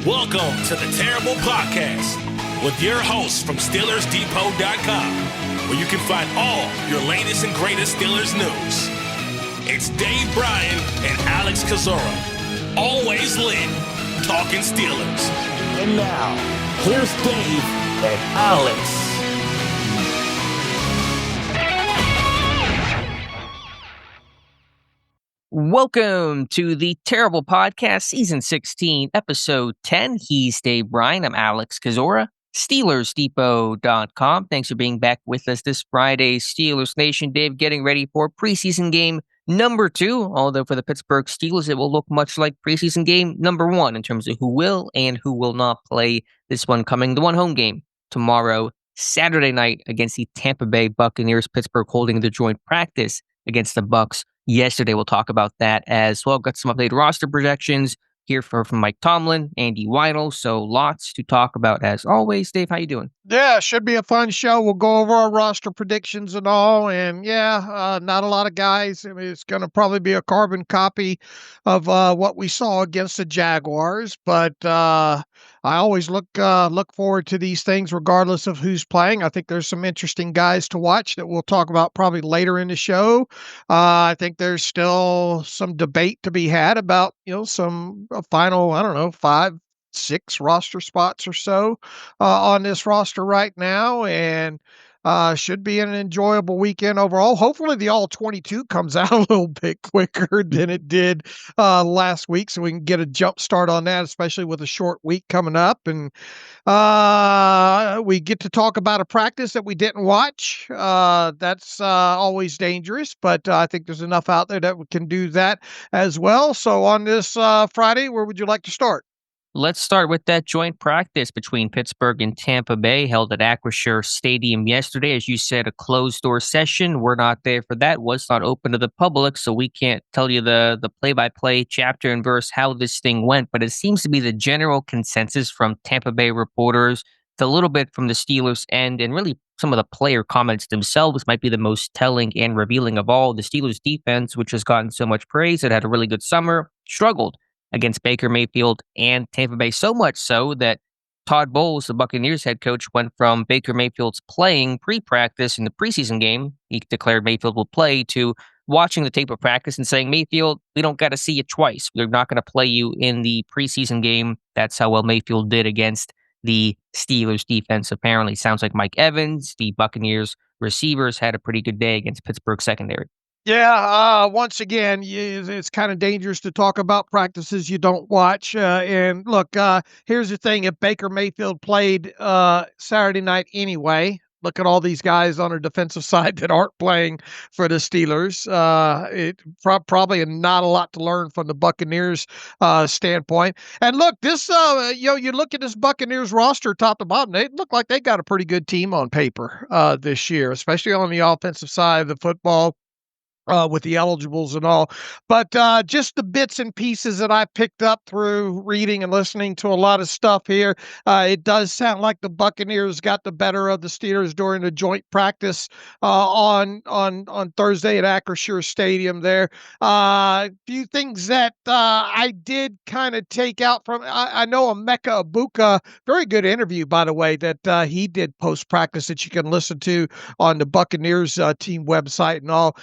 Welcome to the Terrible Podcast with your hosts from SteelersDepot.com, where you can find all your latest and greatest Steelers news. It's Dave Bryan and Alex Kozora, always lit, talking Steelers. And now, here's Dave and Alex. Welcome to the Terrible Podcast, Season 16, Episode 10. He's Dave Bryan. I'm Alex Kozora, SteelersDepot.com. Thanks for being back with us this Friday, Steelers Nation. Dave, getting ready for preseason game number 2, although for the Pittsburgh Steelers, it will look much like preseason game number 1 in terms of who will and who will not play this one coming. The one home game tomorrow, Saturday night against the Tampa Bay Buccaneers. Pittsburgh holding the joint practice against the Bucs yesterday. We'll talk about that as well. Got some updated roster projections here from Mike Tomlin, Andy Weidl. So lots to talk about as always. Dave, how you doing? Yeah, should be a fun show. We'll go over our roster predictions and all. And not a lot of guys. I mean, it's going to probably be a carbon copy of what we saw against the Jaguars. But I always look forward to these things regardless of who's playing. I think there's some interesting guys to watch that we'll talk about probably later in the show. I think there's still some debate to be had about, some final, 5-6 roster spots or so on this roster right now, and should be an enjoyable weekend overall. Hopefully the all 22 comes out a little bit quicker than it did last week, so we can get a jump start on that, especially with a short week coming up. And we get to talk about a practice that we didn't watch. That's always dangerous, but I think there's enough out there that we can do that as well. So on this Friday, where would you like to start? Let's start with that joint practice between Pittsburgh and Tampa Bay held at Acrisure Stadium yesterday. As you said, a closed-door session. We're not there for that. Was not open to the public, so we can't tell you the play-by-play chapter and verse how this thing went. But it seems to be the general consensus from Tampa Bay reporters, a little bit from the Steelers end, and really some of the player comments themselves might be the most telling and revealing of all. The Steelers defense, which has gotten so much praise, it had a really good summer, struggled against Baker Mayfield and Tampa Bay, so much so that Todd Bowles, the Buccaneers head coach, went from Baker Mayfield's playing pre-practice in the preseason game, he declared Mayfield will play, to watching the tape of practice and saying, Mayfield, we don't got to see you twice. We're not going to play you in the preseason game. That's how well Mayfield did against the Steelers defense. Apparently, sounds like Mike Evans, the Buccaneers receivers, had a pretty good day against Pittsburgh secondary. Yeah, once again, it's kind of dangerous to talk about practices you don't watch. And look, here's the thing. If Baker Mayfield played Saturday night anyway, look at all these guys on our defensive side that aren't playing for the Steelers. Probably not a lot to learn from the Buccaneers standpoint. And look, this, you look at this Buccaneers roster top to bottom, they look like they got a pretty good team on paper this year, especially on the offensive side of the football. With the eligibles and all. But just the bits and pieces that I picked up through reading and listening to a lot of stuff here, it does sound like the Buccaneers got the better of the Steelers during the joint practice on Thursday at Acrisure Stadium there. A few things that I did kind of take out from, I know Emeka Egbuka, very good interview, by the way, that he did post-practice that you can listen to on the Buccaneers team website and all.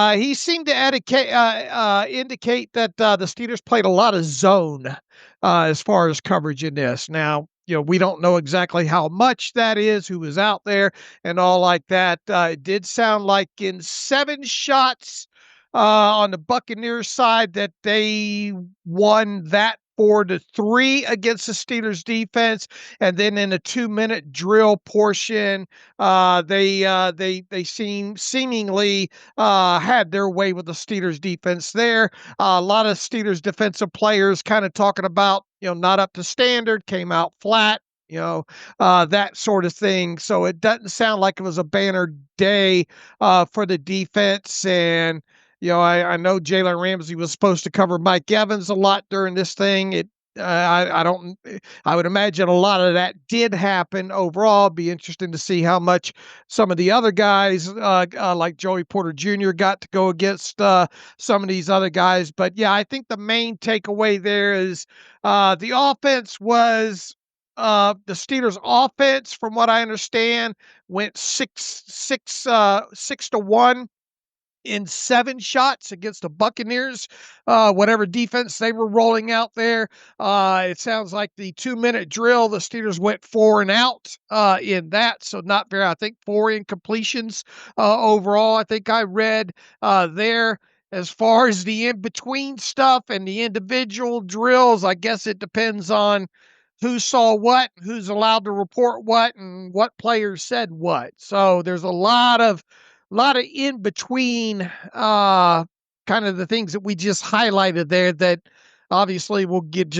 He seemed to indicate that the Steelers played a lot of zone as far as coverage in this. Now, we don't know exactly how much that is, who was out there and all like that. It did sound like in 7 shots on the Buccaneers side that they won that 4-3 against the Steelers defense, and then in a 2-minute drill portion, they seemingly had their way with the Steelers defense there. A lot of Steelers defensive players kind of talking about not up to standard, came out flat. That sort of thing. So it doesn't sound like it was a banner day for the defense. And I know Jalen Ramsey was supposed to cover Mike Evans a lot during this thing. It I don't. I would imagine a lot of that did happen overall. Be interesting to see how much some of the other guys, like Joey Porter Jr., got to go against some of these other guys. But yeah, I think the main takeaway there is the offense was the Steelers' offense, from what I understand, went 6-1 in 7 shots against the Buccaneers, whatever defense they were rolling out there. It sounds like the 2-minute drill, the Steelers went 4 and out in that, so not very, I think 4 incompletions overall, I think I read there. As far as the in-between stuff and the individual drills, I guess it depends on who saw what, who's allowed to report what, and what players said what. So there's a lot of in between kind of the things that we just highlighted there that obviously will get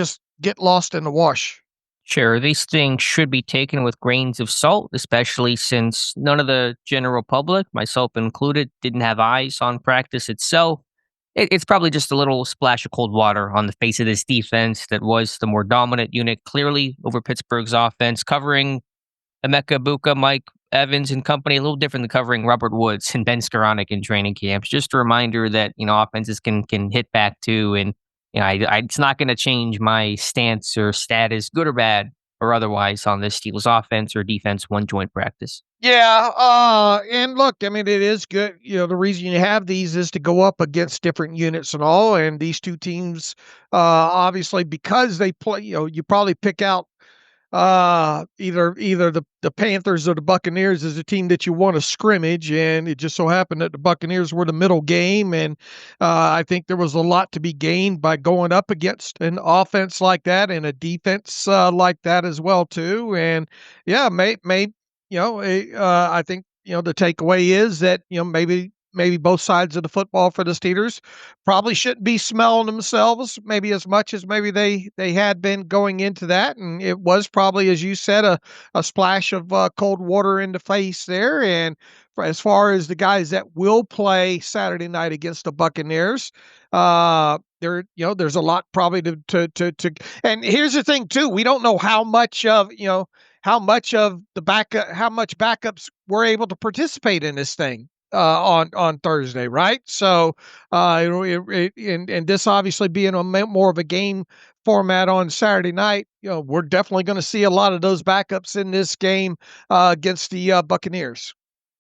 lost in the wash. Sure, these things should be taken with grains of salt, especially since none of the general public, myself included, didn't have eyes on practice itself. It's probably just a little splash of cold water on the face of this defense that was the more dominant unit, clearly over Pittsburgh's offense, covering Emeka Buka, Mike Evans and company, a little different than covering Robert Woods and Ben Skoranek in training camps. Just a reminder that, offenses can hit back too. And, it's not going to change my stance or status, good or bad or otherwise, on this Steelers offense or defense one joint practice. Yeah, and look, I mean, it is good. The reason you have these is to go up against different units and all. And these two teams, obviously, because they play, you probably pick out either the Panthers or the Buccaneers is a team that you want to scrimmage, and it just so happened that the Buccaneers were the middle game, and I think there was a lot to be gained by going up against an offense like that and a defense like that as well too. And yeah, I think the takeaway is that maybe both sides of the football for the Steelers probably shouldn't be smelling themselves maybe as much as maybe they had been going into that. And it was probably, as you said, a splash of cold water in the face there. And as far as the guys that will play Saturday night against the Buccaneers, there's a lot probably to and here's the thing too, we don't know how much of the how much backups were able to participate in this thing on Thursday, right? So, and this obviously being more of a game format on Saturday night, we're definitely going to see a lot of those backups in this game against the Buccaneers.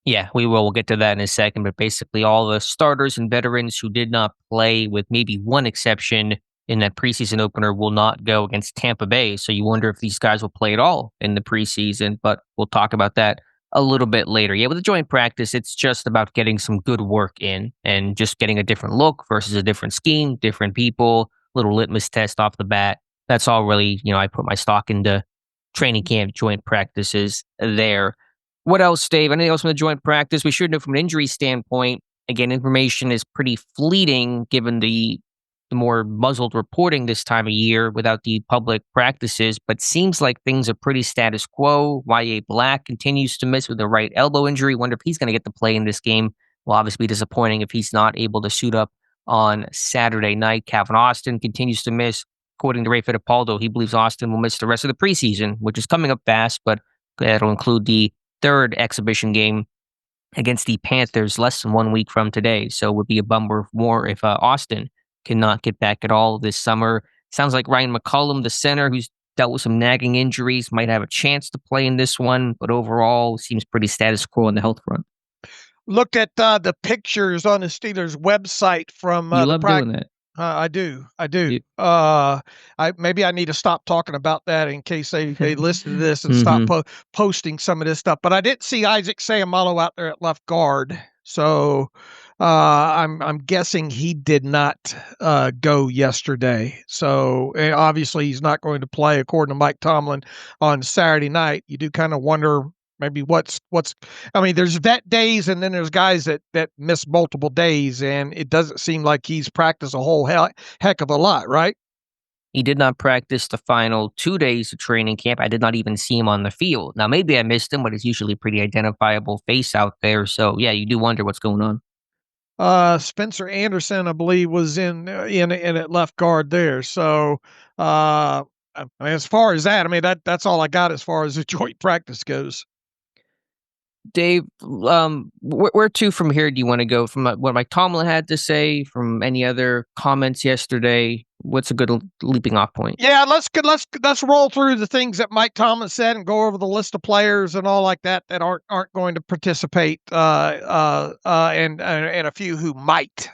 Yeah, we will. We'll get to that in a second. But basically, all the starters and veterans who did not play, with maybe one exception in that preseason opener, will not go against Tampa Bay. So you wonder if these guys will play at all in the preseason. But we'll talk about that a little bit later. Yeah, with the joint practice, it's just about getting some good work in and just getting a different look versus a different scheme, different people, little litmus test off the bat. That's all really, I put my stock into training camp joint practices there. What else, Dave? Anything else from the joint practice? We should know from an injury standpoint. Again, information is pretty fleeting given the more muzzled reporting this time of year without the public practices, but seems like things are pretty status quo. Y.A. Black continues to miss with a right elbow injury. Wonder if he's going to get to play in this game. Will obviously be disappointing if he's not able to suit up on Saturday night. Calvin Austin continues to miss. According to Ray Fittipaldo, he believes Austin will miss the rest of the preseason, which is coming up fast, but that'll include the third exhibition game against the Panthers less than 1 week from today. So it would be a bummer more if Austin cannot get back at all this summer. Sounds like Ryan McCollum, the center, who's dealt with some nagging injuries, might have a chance to play in this one, but overall seems pretty status quo on the health front. Looked at the pictures on the Steelers website from you love doing that. I do. Maybe I need to stop talking about that in case they listen to this and stop posting some of this stuff. But I didn't see Isaac Seumalo out there at left guard, so I'm guessing he did not go yesterday. So obviously he's not going to play, according to Mike Tomlin, on Saturday night. You do kind of wonder maybe there's vet days and then there's guys that miss multiple days, and it doesn't seem like he's practiced a whole heck of a lot, right? He did not practice the final 2 days of training camp. I did not even see him on the field. Now, maybe I missed him, but it's usually a pretty identifiable face out there. So, yeah, you do wonder what's going on. Spencer Anderson, I believe, was in at left guard there. So as far as that, I mean that's all I got as far as the joint practice goes. Dave, where to from here do you want to go? From what Mike Tomlin had to say, from any other comments yesterday? What's a good leaping off point? Yeah, let's roll through the things that Mike Tomlin said and go over the list of players and all like that aren't going to participate, and a few who might.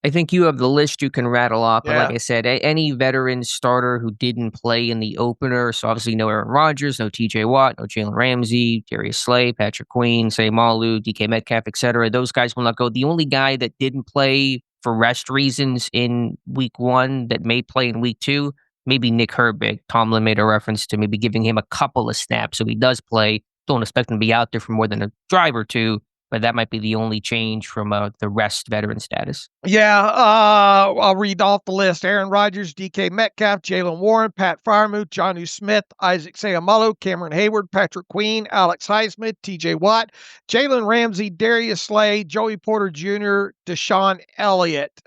I think you have the list you can rattle off. But like Yeah. I said, any veteran starter who didn't play in the opener, so obviously no Aaron Rodgers, no TJ Watt, no Jalen Ramsey, Darius Slay, Patrick Queen, Say Malu, DK Metcalf, etc. Those guys will not go. The only guy that didn't play for rest reasons in week 1 that may play in week 2, maybe Nick Herbig. Tomlin made a reference to maybe giving him a couple of snaps, so he does play. Don't expect him to be out there for more than a drive or two. But that might be the only change from the rest veteran status. Yeah, I'll read off the list. Aaron Rodgers, DK Metcalf, Jalen Warren, Pat Freiermuth, Jonnu Smith, Isaac Seumalo, Cameron Hayward, Patrick Queen, Alex Highsmith, TJ Watt, Jalen Ramsey, Darius Slay, Joey Porter Jr., Deshaun Elliott.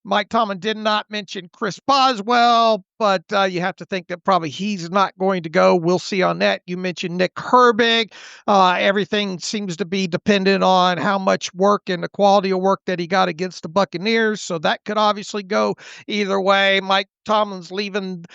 Mike Tomlin did not mention Chris Boswell, but you have to think that probably he's not going to go. We'll see on that. You mentioned Nick Herbig. Everything seems to be dependent on how much work and the quality of work that he got against the Buccaneers. So that could obviously go either way. Mike Tomlin's leaving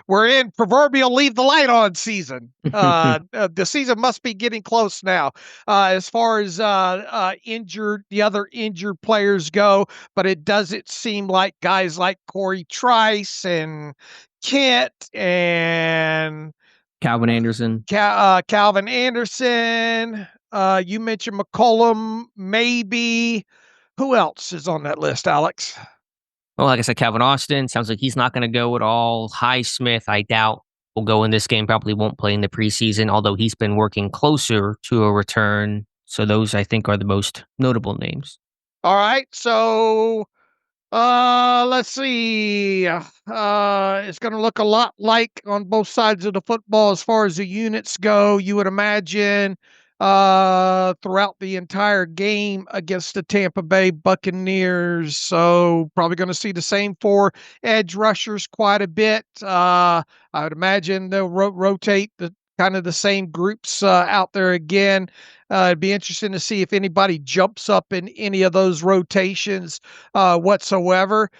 we're in proverbial leave the light on season. The season must be getting close now. As far as the other injured players go, but it doesn't seem like guys like Corey Trice and Kent and Calvin Anderson. Calvin Anderson. You mentioned McCollum, maybe. Who else is on that list, Alex? Well, like I said, Calvin Austin sounds like he's not going to go at all. Highsmith, I doubt will go in this game. Probably won't play in the preseason, although he's been working closer to a return. So those, I think, are the most notable names. All right. So let's see. It's going to look a lot like on both sides of the football as far as the units go. You would imagine throughout the entire game against the Tampa Bay Buccaneers. So probably going to see the same 4 edge rushers quite a bit. I would imagine they'll rotate the same groups out there again. It'd be interesting to see if anybody jumps up in any of those rotations whatsoever.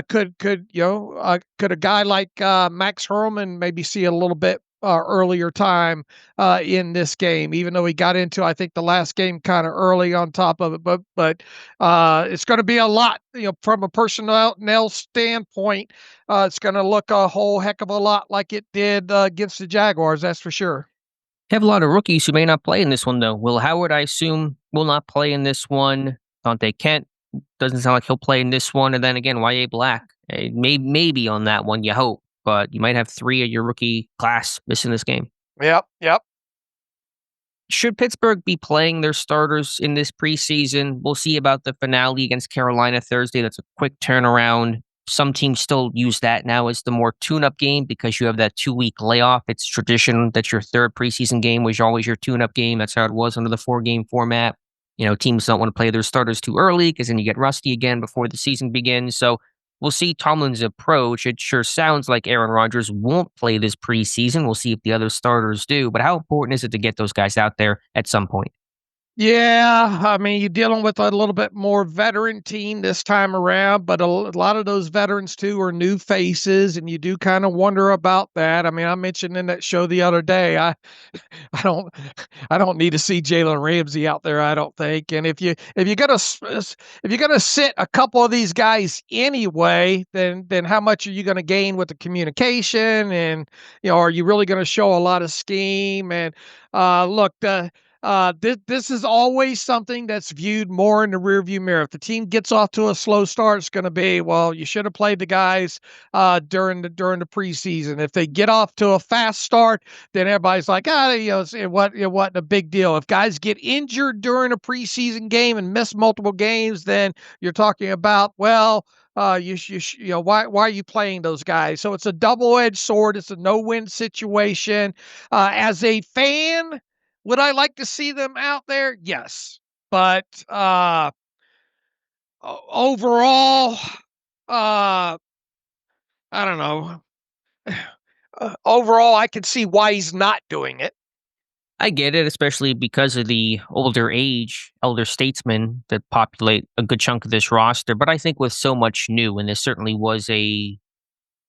Could a guy like Max Herman maybe see a little bit earlier time in this game, even though he got into, I think, the last game kind of early on top of it. But it's going to be a lot, from a personnel standpoint. It's going to look a whole heck of a lot like it did against the Jaguars. That's for sure. Have a lot of rookies who may not play in this one, though. Will Howard, I assume, will not play in this one. Dante Kent doesn't sound like he'll play in this one. And then again, Y.A. Black, maybe on that one, you hope. But you might have 3 of your rookie class missing this game. Yep. Should Pittsburgh be playing their starters in this preseason? We'll see about the finale against Carolina Thursday. That's a quick turnaround. Some teams still use that now as the more tune-up game because you have that 2-week layoff. It's tradition that your third preseason game was always your tune-up game. That's how it was under the 4-game format. Teams don't want to play their starters too early because then you get rusty again before the season begins. So we'll see Tomlin's approach. It sure sounds like Aaron Rodgers won't play this preseason. We'll see if the other starters do. But how important is it to get those guys out there at some point? Yeah, I mean, you're dealing with a little bit more veteran team this time around, but a lot of those veterans too are new faces, and you do kind of wonder about that. I mean, I mentioned in that show the other day, I don't need to see Jalen Ramsey out there, I don't think. And if you're gonna sit a couple of these guys anyway, then how much are you going to gain with the communication? And are you really going to show a lot of scheme? And look. This is always something that's viewed more in the rearview mirror. If the team gets off to a slow start, it's going to be, well, you should have played the guys during the preseason. If they get off to a fast start, then everybody's like, it wasn't a big deal. If guys get injured during a preseason game and miss multiple games, then you're talking about, well, why are you playing those guys? So it's a double-edged sword. It's a no-win situation. As a fan, would I like to see them out there? Yes. But overall, I don't know. Overall, I can see why he's not doing it. I get it, especially because of the older age, elder statesmen that populate a good chunk of this roster. But I think with so much new, and this certainly was a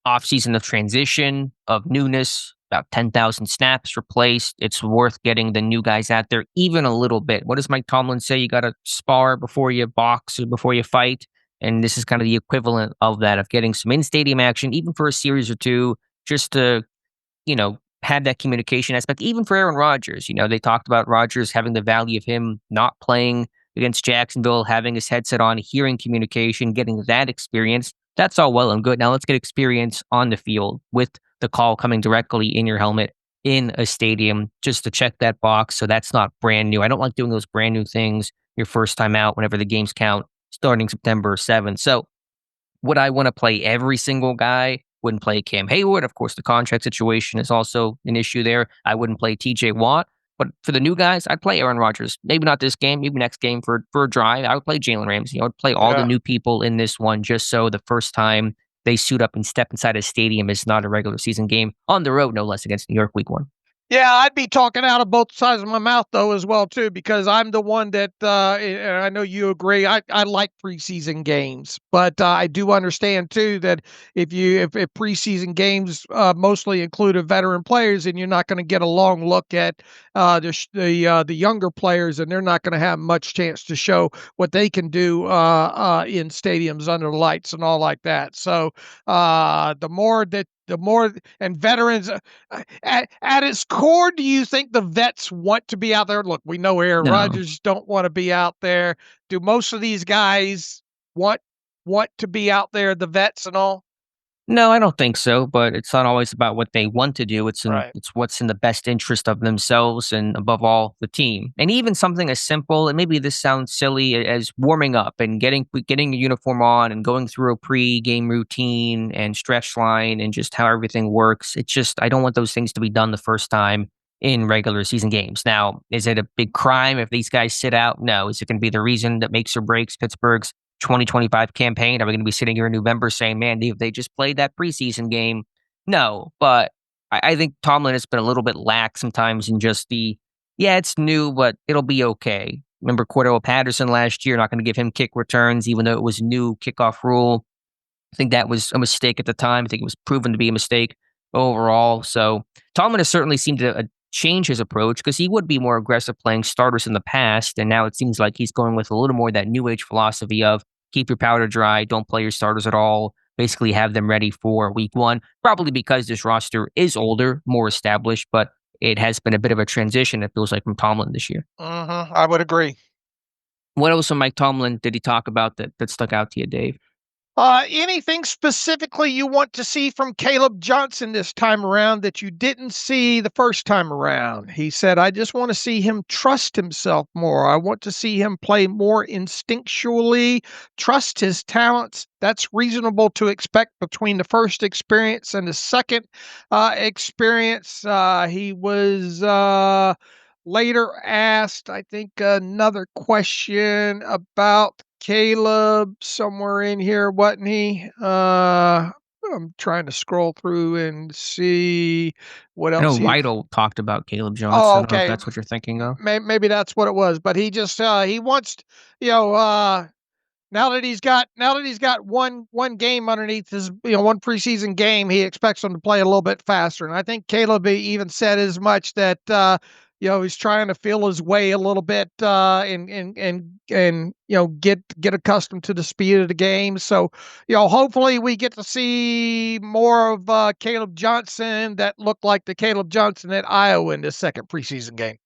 offseason of transition, of newness, about 10,000 snaps replaced. It's worth getting the new guys out there even a little bit. What does Mike Tomlin say? You got to spar before you box or before you fight. And this is kind of the equivalent of that, of getting some in stadium action, even for a series or two, just to, have that communication aspect, even for Aaron Rodgers. They talked about Rodgers having the value of him not playing against Jacksonville, having his headset on, hearing communication, getting that experience. That's all well and good. Now let's get experience on the field with the call coming directly in your helmet in a stadium just to check that box. So that's not brand new. I don't like doing those brand new things your first time out whenever the games count starting September 7th. So would I want to play every single guy? Wouldn't play Cam Hayward. Of course, the contract situation is also an issue there. I wouldn't play TJ Watt. But for the new guys, I'd play Aaron Rodgers. Maybe not this game, maybe next game for a drive. I would play Jalen Ramsey. I would play all the new people in this one just so the first time they suit up and step inside a stadium is not a regular season game on the road, no less, against New York week 1. Yeah, I'd be talking out of both sides of my mouth, though, as well, too, because I'm the one that, and I know you agree, I like preseason games. But I do understand, too, that if preseason games mostly included veteran players, and you're not going to get a long look at the younger players, and they're not going to have much chance to show what they can do in stadiums under the lights and all like that. So the more and veterans at its core, do you think the vets want to be out there? Look, we know Aaron Rodgers don't want to be out there. Do most of these guys want to be out there, the vets and all? No, I don't think so, but it's not always about what they want to do. It's what's in the best interest of themselves and above all the team. And even something as simple, and maybe this sounds silly, as warming up and getting a uniform on and going through a pre-game routine and stretch line and just how everything works. It's just, I don't want those things to be done the first time in regular season games. Now, is it a big crime if these guys sit out? No. Is it going to be the reason that makes or breaks Pittsburgh's 2025 campaign? Are we going to be sitting here in November saying, man, if they just played that preseason game? No, but I think Tomlin has been a little bit lax sometimes in just it's new, but it'll be okay. Remember Cordell Patterson last year, not going to give him kick returns, even though it was a new kickoff rule. I think that was a mistake at the time. I think it was proven to be a mistake overall. So Tomlin has certainly seemed to change his approach because he would be more aggressive playing starters in the past. And now it seems like he's going with a little more that new age philosophy of keep your powder dry, don't play your starters at all, basically have them ready for week 1, probably because this roster is older, more established, but it has been a bit of a transition, it feels like, from Tomlin this year. I would agree. What else from Mike Tomlin did he talk about that stuck out to you, Dave? Anything specifically you want to see from Kaleb Johnson this time around that you didn't see the first time around? He said, I just want to see him trust himself more. I want to see him play more instinctually, trust his talents. That's reasonable to expect between the first experience and the second experience. He was later asked, I think, another question about Kaleb somewhere in here, wasn't he? I'm trying to scroll through and see what else. I know Weidl talked about Kaleb Johnson. Oh, okay. I don't know if that's what you're thinking of. Maybe that's what it was. But he just he wants, now that he's got one game underneath his, one preseason game, he expects him to play a little bit faster. And I think Kaleb even said as much that he's trying to feel his way a little bit and get accustomed to the speed of the game. So hopefully we get to see more of Kaleb Johnson that looked like the Kaleb Johnson at Iowa in this second preseason game.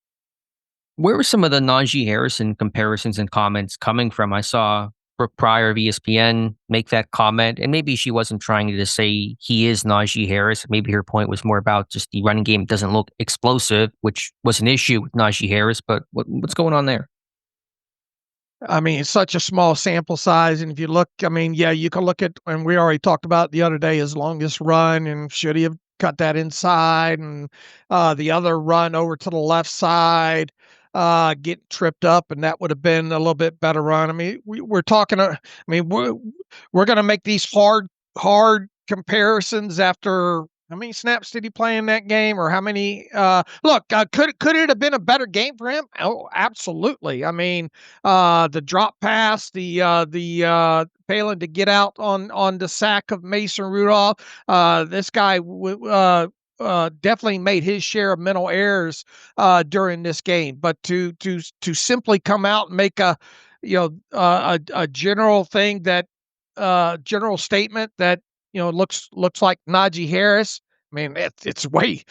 Where were some of the Najee Harrison comparisons and comments coming from? I saw Brooke Pryor of ESPN make that comment, and maybe she wasn't trying to say he is Najee Harris. Maybe her point was more about just the running game doesn't look explosive, which was an issue with Najee Harris. But what's going on there? I mean, it's such a small sample size. And if you look, you can look at, and we already talked about the other day, his longest run, and should he have cut that inside, and the other run over to the left side. getting tripped up, and that would have been a little bit better run. I mean, we're talking. We're going to make these hard comparisons after. How many snaps did he play in that game, or how many? Could it have been a better game for him? Oh, absolutely. I mean, the drop pass, the failing to get out on the sack of Mason Rudolph. This guy definitely made his share of mental errors during this game. But to simply come out and make a general thing that general statement that looks like Najee Harris. I mean, it's way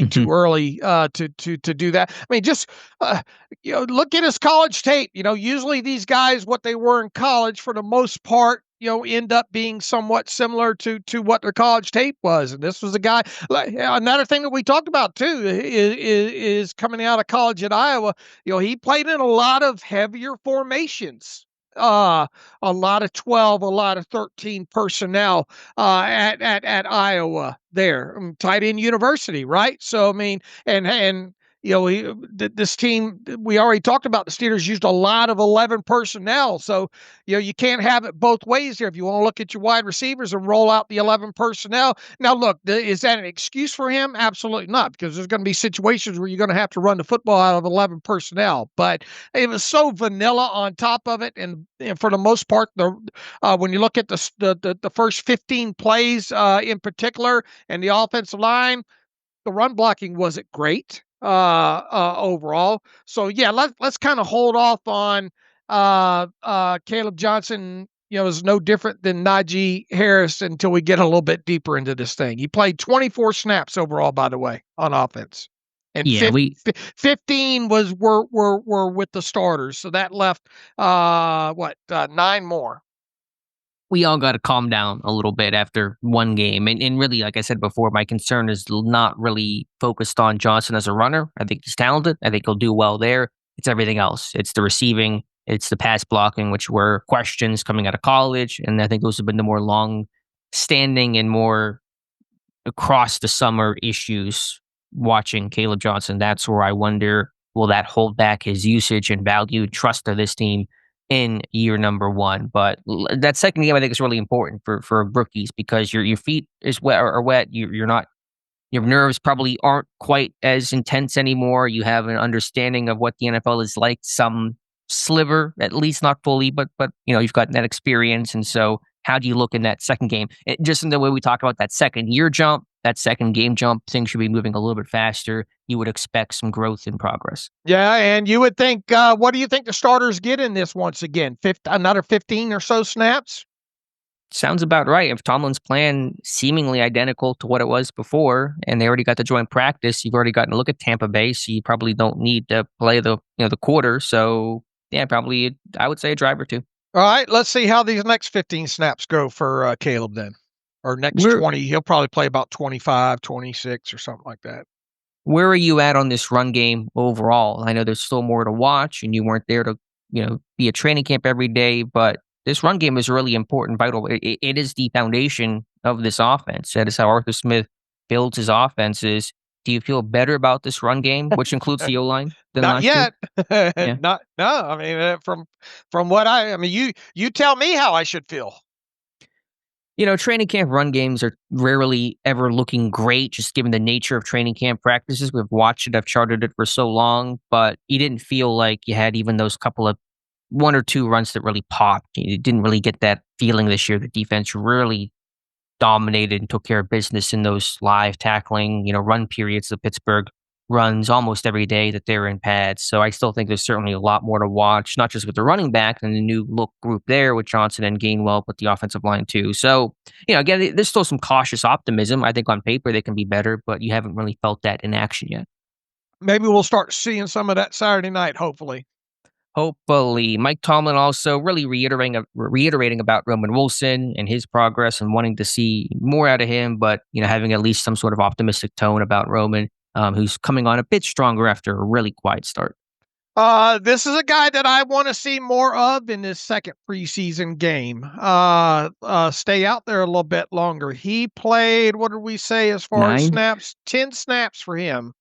too early to do that. I mean, just look at his college tape. Usually these guys, what they were in college, for the most part, end up being somewhat similar to what their college tape was. And this was a guy. Another thing that we talked about too is coming out of college at Iowa. He played in a lot of heavier formations. A lot of 12, a lot of 13 personnel at Iowa there, tight end university, right? So I mean, and this team, we already talked about, the Steelers used a lot of 11 personnel. So, you can't have it both ways here. If you want to look at your wide receivers and roll out the 11 personnel. Now, look, is that an excuse for him? Absolutely not, because there's going to be situations where you're going to have to run the football out of 11 personnel. But it was so vanilla on top of it. And for the most part, when you look at the first 15 plays in particular and the offensive line, the run blocking wasn't great overall. So yeah, let's kind of hold off on Kaleb Johnson. Is no different than Najee Harris until we get a little bit deeper into this thing. He played 24 snaps overall, by the way, on offense, and 15 were with the starters. So that left 9 more. We all got to calm down a little bit after one game. And really, like I said before, my concern is not really focused on Johnson as a runner. I think he's talented. I think he'll do well there. It's everything else. It's the receiving. It's the pass blocking, which were questions coming out of college. And I think those have been the more long-standing and more across the summer issues watching Kaleb Johnson. That's where I wonder, will that hold back his usage and value, trust of this team in year number one? But that second game, I think, is really important for rookies, because your feet is wet. You're not, your nerves probably aren't quite as intense anymore. You have an understanding of what the NFL is like, some sliver, at least not fully, but you've got that experience. And so how do you look in that second game? Just in the way we talk about that second year jump, that second game jump, things should be moving a little bit faster. You would expect some growth in progress. Yeah, and you would think, what do you think the starters get in this once again? Another 15 or so snaps? Sounds about right. If Tomlin's plan seemingly identical to what it was before, and they already got to joint practice, you've already gotten to look at Tampa Bay, so you probably don't need to play the quarter. So yeah, probably I would say a drive or two. All right, let's see how these next 15 snaps go for Kaleb then. Or next 20, he'll probably play about 25, 26 or something like that. Where are you at on this run game overall? I know there's still more to watch, and you weren't there to, be at training camp every day, but this run game is really important, vital. It is the foundation of this offense. That is how Arthur Smith builds his offenses. Do you feel better about this run game, which includes the O-line, than Not last yet. year? Yeah. No. I mean, from what you tell me how I should feel. Training camp run games are rarely ever looking great, just given the nature of training camp practices. We've watched it, I've charted it for so long, but you didn't feel like you had even those couple of 1 or 2 runs that really popped. You didn't really get that feeling this year. The defense really dominated and took care of business in those live tackling, run periods. The Pittsburgh runs almost every day that they're in pads. So I still think there's certainly a lot more to watch, not just with the running back and the new look group there with Johnson and Gainwell, but the offensive line too. So, again, there's still some cautious optimism. I think on paper they can be better, but you haven't really felt that in action yet. Maybe we'll start seeing some of that Saturday night, hopefully. Hopefully. Mike Tomlin also really reiterating about Roman Wilson and his progress and wanting to see more out of him, but having at least some sort of optimistic tone about Roman, who's coming on a bit stronger after a really quiet start. This is a guy that I want to see more of in this second preseason game. Stay out there a little bit longer. He played, what did we say as far as snaps? 10 snaps for him.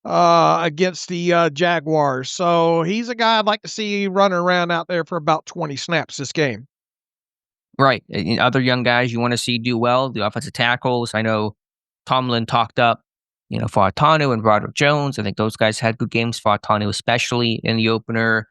against the Jaguars. So he's a guy I'd like to see running around out there for about 20 snaps this game. Right. Other young guys you want to see do well, the offensive tackles. I know Tomlin talked up, Fautanu and Broderick Jones. I think those guys had good games, Fautanu especially in the opener.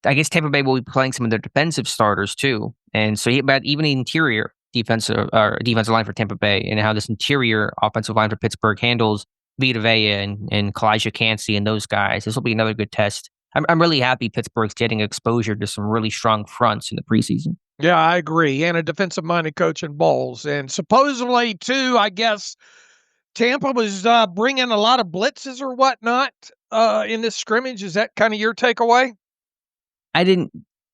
I guess Tampa Bay will be playing some of their defensive starters too. And so, but even the interior defensive line for Tampa Bay and how this interior offensive line for Pittsburgh handles Vita Vea and Kalijah Cansey and those guys. This will be another good test. I'm really happy Pittsburgh's getting exposure to some really strong fronts in the preseason. Yeah, I agree. And a defensive-minded coach in Bowles. And supposedly, too, I guess Tampa was bringing a lot of blitzes or whatnot in this scrimmage. Is that kind of your takeaway? I didn't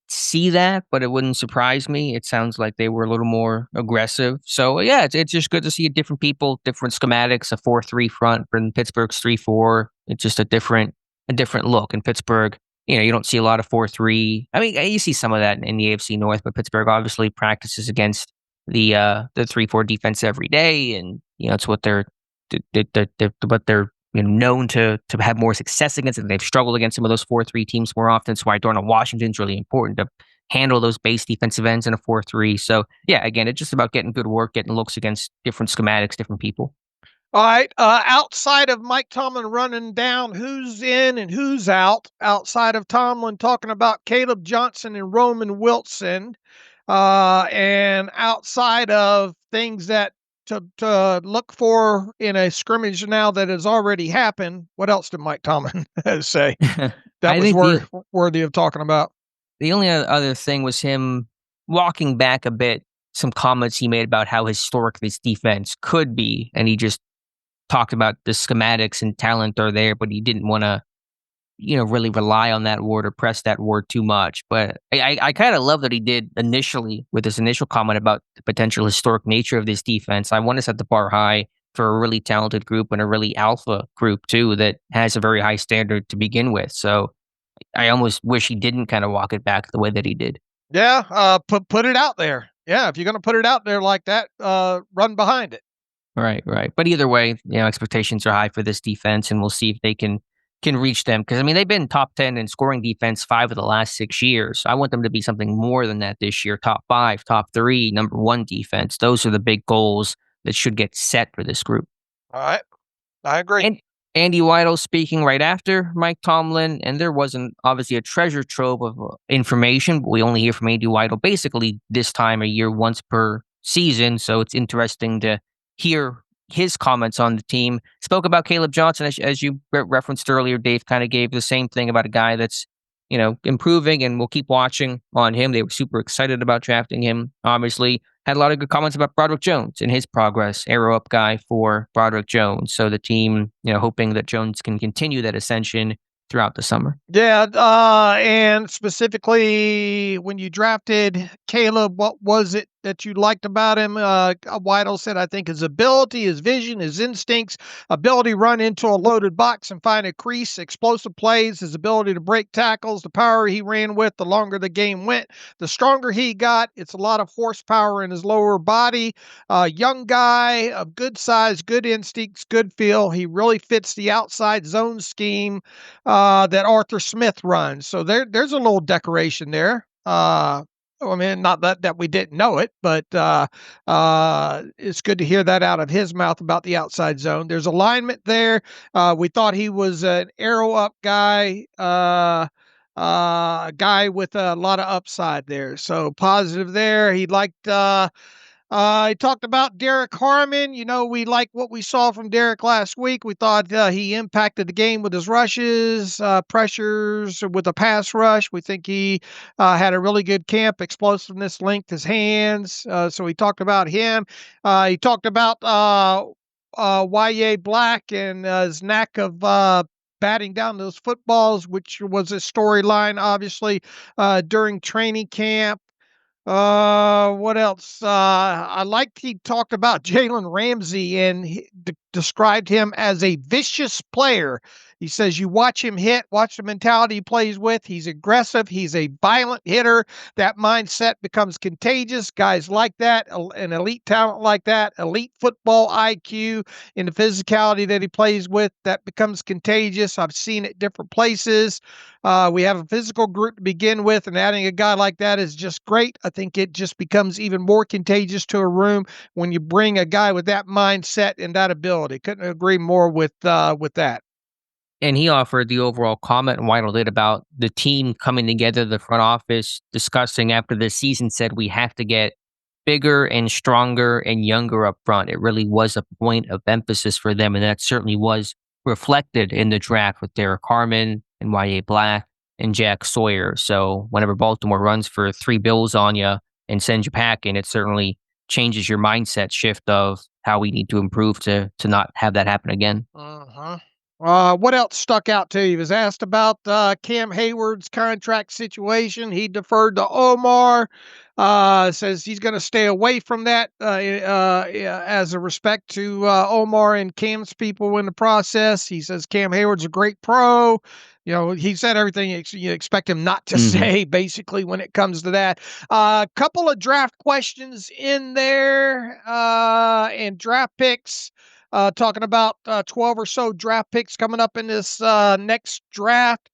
see that, but it wouldn't surprise me. It sounds like they were a little more aggressive. So yeah, it's just good to see different people, different schematics, a 4-3 front from Pittsburgh's 3-4. It's just a different look in Pittsburgh. You don't see a lot of 4-3. I mean, you see some of that in the AFC North, but Pittsburgh obviously practices against the 3-4 defense every day, and it's what they're known to have more success against it. They've struggled against some of those 4-3 teams more often. That's why Darnell Washington's really important to handle those base defensive ends in a 4-3. So yeah, again, it's just about getting good work, getting looks against different schematics, different people. All right. Outside of Mike Tomlin running down who's in and who's out, outside of Tomlin talking about Kaleb Johnson and Roman Wilson, and outside of things that to look for in a scrimmage now that has already happened, what else did Mike Tomlin say that was worthy of talking about? The only other thing was him walking back a bit, some comments he made about how historic this defense could be, and he just talked about the schematics and talent are there, but he didn't want to, really rely on that word or press that word too much. But I kind of love that he did initially with his initial comment about the potential historic nature of this defense. I want to set the bar high for a really talented group and a really alpha group too that has a very high standard to begin with. So I almost wish he didn't kind of walk it back the way that he did. Yeah, put it out there. Yeah, if you're going to put it out there like that, run behind it. Right. But either way, expectations are high for this defense, and we'll see if they can reach them. Because, I mean, they've been top 10 in scoring defense 5 of the last 6 years. I want them to be something more than that this year. Top 5, top 3, number 1 defense. Those are the big goals that should get set for this group. All right. I agree. And Andy Weidl speaking right after Mike Tomlin, and there wasn't obviously a treasure trove of information, but we only hear from Andy Weidl basically this time of year once per season. So it's interesting to hear his comments on the team. Spoke about Kaleb Johnson, as you referenced earlier. Dave kind of gave the same thing about a guy that's, improving, and we'll keep watching on him. They were super excited about drafting him. Obviously, had a lot of good comments about Broderick Jones and his progress. Arrow up guy for Broderick Jones. So the team, hoping that Jones can continue that ascension throughout the summer. Yeah, and specifically when you drafted Kaleb, what was it that you liked about him? Weidl said, I think his ability, his vision, his instincts, ability to run into a loaded box and find a crease, explosive plays, his ability to break tackles, the power he ran with, the longer the game went, the stronger he got. It's a lot of horsepower in his lower body. Young guy of good size, good instincts, good feel. He really fits the outside zone scheme that Arthur Smith runs. So there's a little decoration there. I mean, not that we didn't know it, but it's good to hear that out of his mouth about the outside zone. There's alignment there. We thought he was an arrow up guy, a guy with a lot of upside there. So positive there. He liked he talked about Derek Harmon. We like what we saw from Derek last week. We thought he impacted the game with his rushes, pressures with a pass rush. We think he had a really good camp, explosiveness, length, his hands. So we talked about him. He talked about Y.A. Black and his knack of batting down those footballs, which was a storyline, obviously, during training camp. What else? I liked he talked about Jalen Ramsey and he described him as a vicious player. He says you watch him hit, watch the mentality he plays with. He's aggressive. He's a violent hitter. That mindset becomes contagious. Guys like that, an elite talent like that, elite football IQ in the physicality that he plays with, that becomes contagious. I've seen it different places. We have a physical group to begin with, and adding a guy like that is just great. I think it just becomes even more contagious to a room when you bring a guy with that mindset and that ability. Couldn't agree more with that. And he offered the overall comment, and Weidl did, about the team coming together, the front office discussing after the season, said we have to get bigger and stronger and younger up front. It really was a point of emphasis for them, and that certainly was reflected in the draft with Derek Harmon and Y.A. Black and Jack Sawyer. So whenever Baltimore runs for 3 bills on you and sends you packing, it certainly changes your mindset shift of how we need to improve to not have that happen again. Uh-huh. What else stuck out to you? He was asked about Cam Hayward's contract situation. He deferred to Omar. Says he's going to stay away from that as a respect to Omar and Cam's people in the process. He says Cam Hayward's a great pro. You know, he said everything you expect him not to say, basically, when it comes to that. A couple of draft questions in there and draft picks. Talking about 12 or so draft picks coming up in this next draft.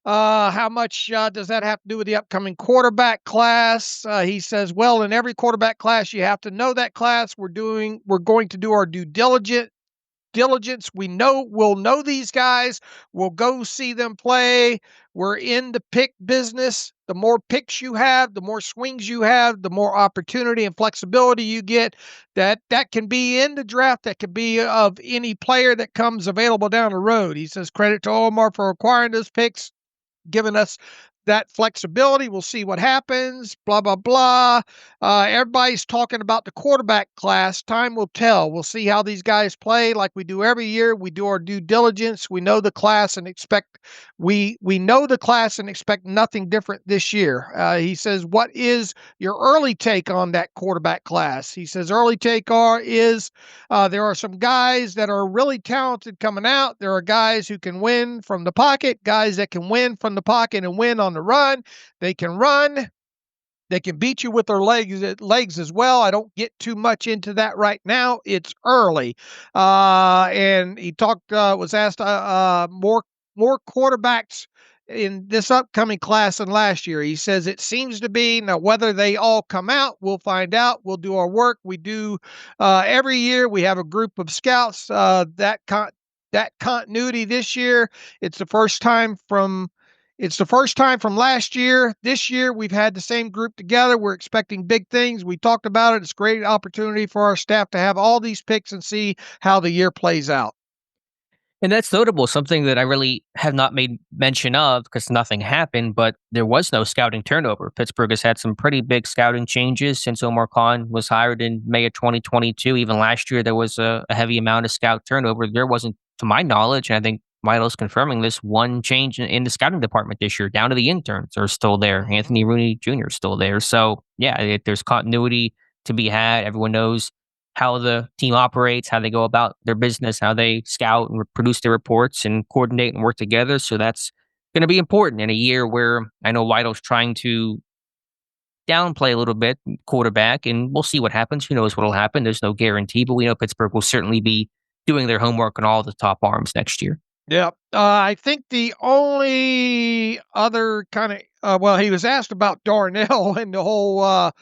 How much does that have to do with the upcoming quarterback class? He says, well, in every quarterback class, you have to know that class. We're going to do our due diligence. We'll know these guys. We'll go see them play. We're in the pick business. The more picks you have, the more swings you have, the more opportunity and flexibility you get. That can be in the draft. That could be of any player that comes available down the road. He says credit to Omar for acquiring those picks, giving us that flexibility. We'll see what happens, blah, blah, blah. Everybody's talking about the quarterback class. Time will tell. We'll see how these guys play like we do every year. We do our due diligence. We know the class and expect nothing different this year. He says, what is your early take on that quarterback class? He says, early take is there are some guys that are really talented coming out. There are guys who can win from the pocket, guys that can win from the pocket and win on the run. They can run. They can beat you with their legs as well. I don't get too much into that right now. It's early. And he was asked more quarterbacks in this upcoming class than last year. He says it seems to be. Now, whether they all come out, we'll find out. We'll do our work. We do every year. We have a group of scouts. That continuity this year, it's the first time from last year. This year, we've had the same group together. We're expecting big things. We talked about it. It's a great opportunity for our staff to have all these picks and see how the year plays out. And that's notable, something that I really have not made mention of because nothing happened, but there was no scouting turnover. Pittsburgh has had some pretty big scouting changes since Omar Khan was hired in May of 2022. Even last year, there was a heavy amount of scout turnover. There wasn't, to my knowledge, and I think Weidl's confirming this, one change in the scouting department this year. Down to the interns are still there. Anthony Rooney Jr. is still there. So, yeah, there's continuity to be had. Everyone knows how the team operates, how they go about their business, how they scout and produce their reports and coordinate and work together. So that's going to be important in a year where I know Weidl's trying to downplay a little bit quarterback, and we'll see what happens. Who knows what will happen? There's no guarantee, but we know Pittsburgh will certainly be doing their homework on all the top arms next year. Yeah. I think the only other kind of, he was asked about Darnell and the whole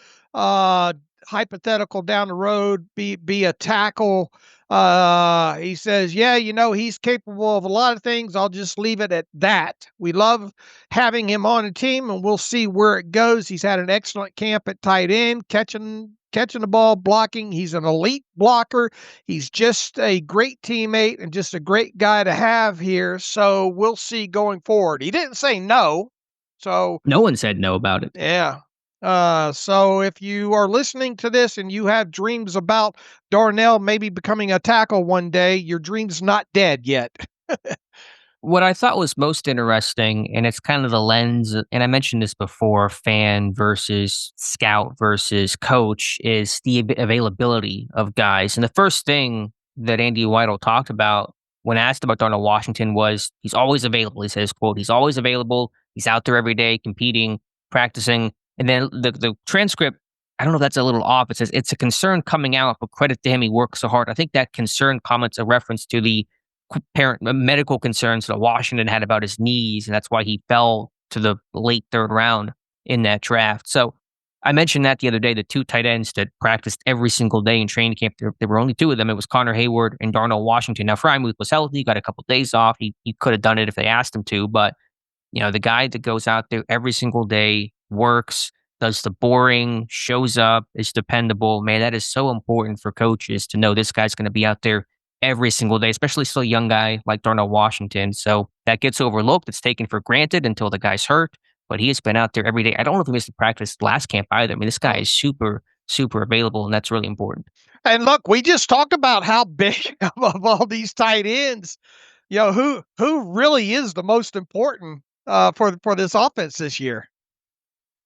hypothetical down the road, be a tackle. He says, yeah, he's capable of a lot of things. I'll just leave it at that. We love having him on the team, and we'll see where it goes. He's had an excellent camp at tight end, catching the ball, blocking. He's an elite blocker. He's just a great teammate and just a great guy to have here. So we'll see going forward. He didn't say no. So no one said no about it. Yeah. So if you are listening to this and you have dreams about Darnell maybe becoming a tackle one day, your dream's not dead yet. What I thought was most interesting, and it's kind of the lens, and I mentioned this before, fan versus scout versus coach, is the availability of guys. And the first thing that Andy Weidl talked about when asked about Darnell Washington was he's always available. He says, quote, he's always available. He's out there every day competing, practicing. And then the transcript, I don't know if that's a little off. It says it's a concern coming out, but credit to him, he works so hard. I think that concern comments a reference to the medical concerns that Washington had about his knees, and that's why he fell to the late third round in that draft. So I mentioned that the other day, the two tight ends that practiced every single day in training camp. There were only two of them. It was Connor Hayward and Darnell Washington. Now, Frymuth was healthy, got a couple of days off. He could have done it if they asked him to, but the guy that goes out there every single day, works, does the boring, shows up, is dependable. Man, that is so important for coaches to know this guy's going to be out there every single day, especially still a young guy like Darnell Washington. So that gets overlooked. It's taken for granted until the guy's hurt, but he has been out there every day. I don't know if he missed a practice last camp either. I mean, this guy is super, super available, and that's really important. And look, we just talked about how big of all these tight ends, who really is the most important for this offense this year.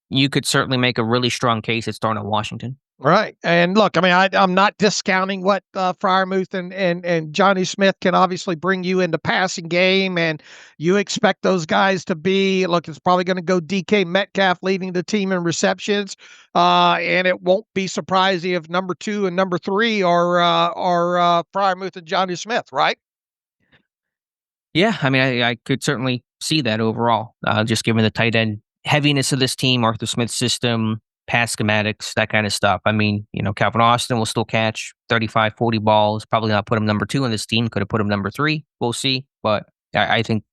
You could certainly make a really strong case it's Darnell Washington. Right. And look, I mean, I'm not discounting what Freiermuth and Johnny Smith can obviously bring you in the passing game, and you expect those guys to be, look, it's probably going to go DK Metcalf leading the team in receptions, and it won't be surprising if number 2 and number 3 are Freiermuth and Johnny Smith, right? Yeah, I mean, I could certainly see that overall, just given the tight end heaviness of this team, Arthur Smith's system, pass schematics, that kind of stuff. I mean, Calvin Austin will still catch 35, 40 balls. Probably not put him number 2 on this team. Could have put him number 3. We'll see. But I think,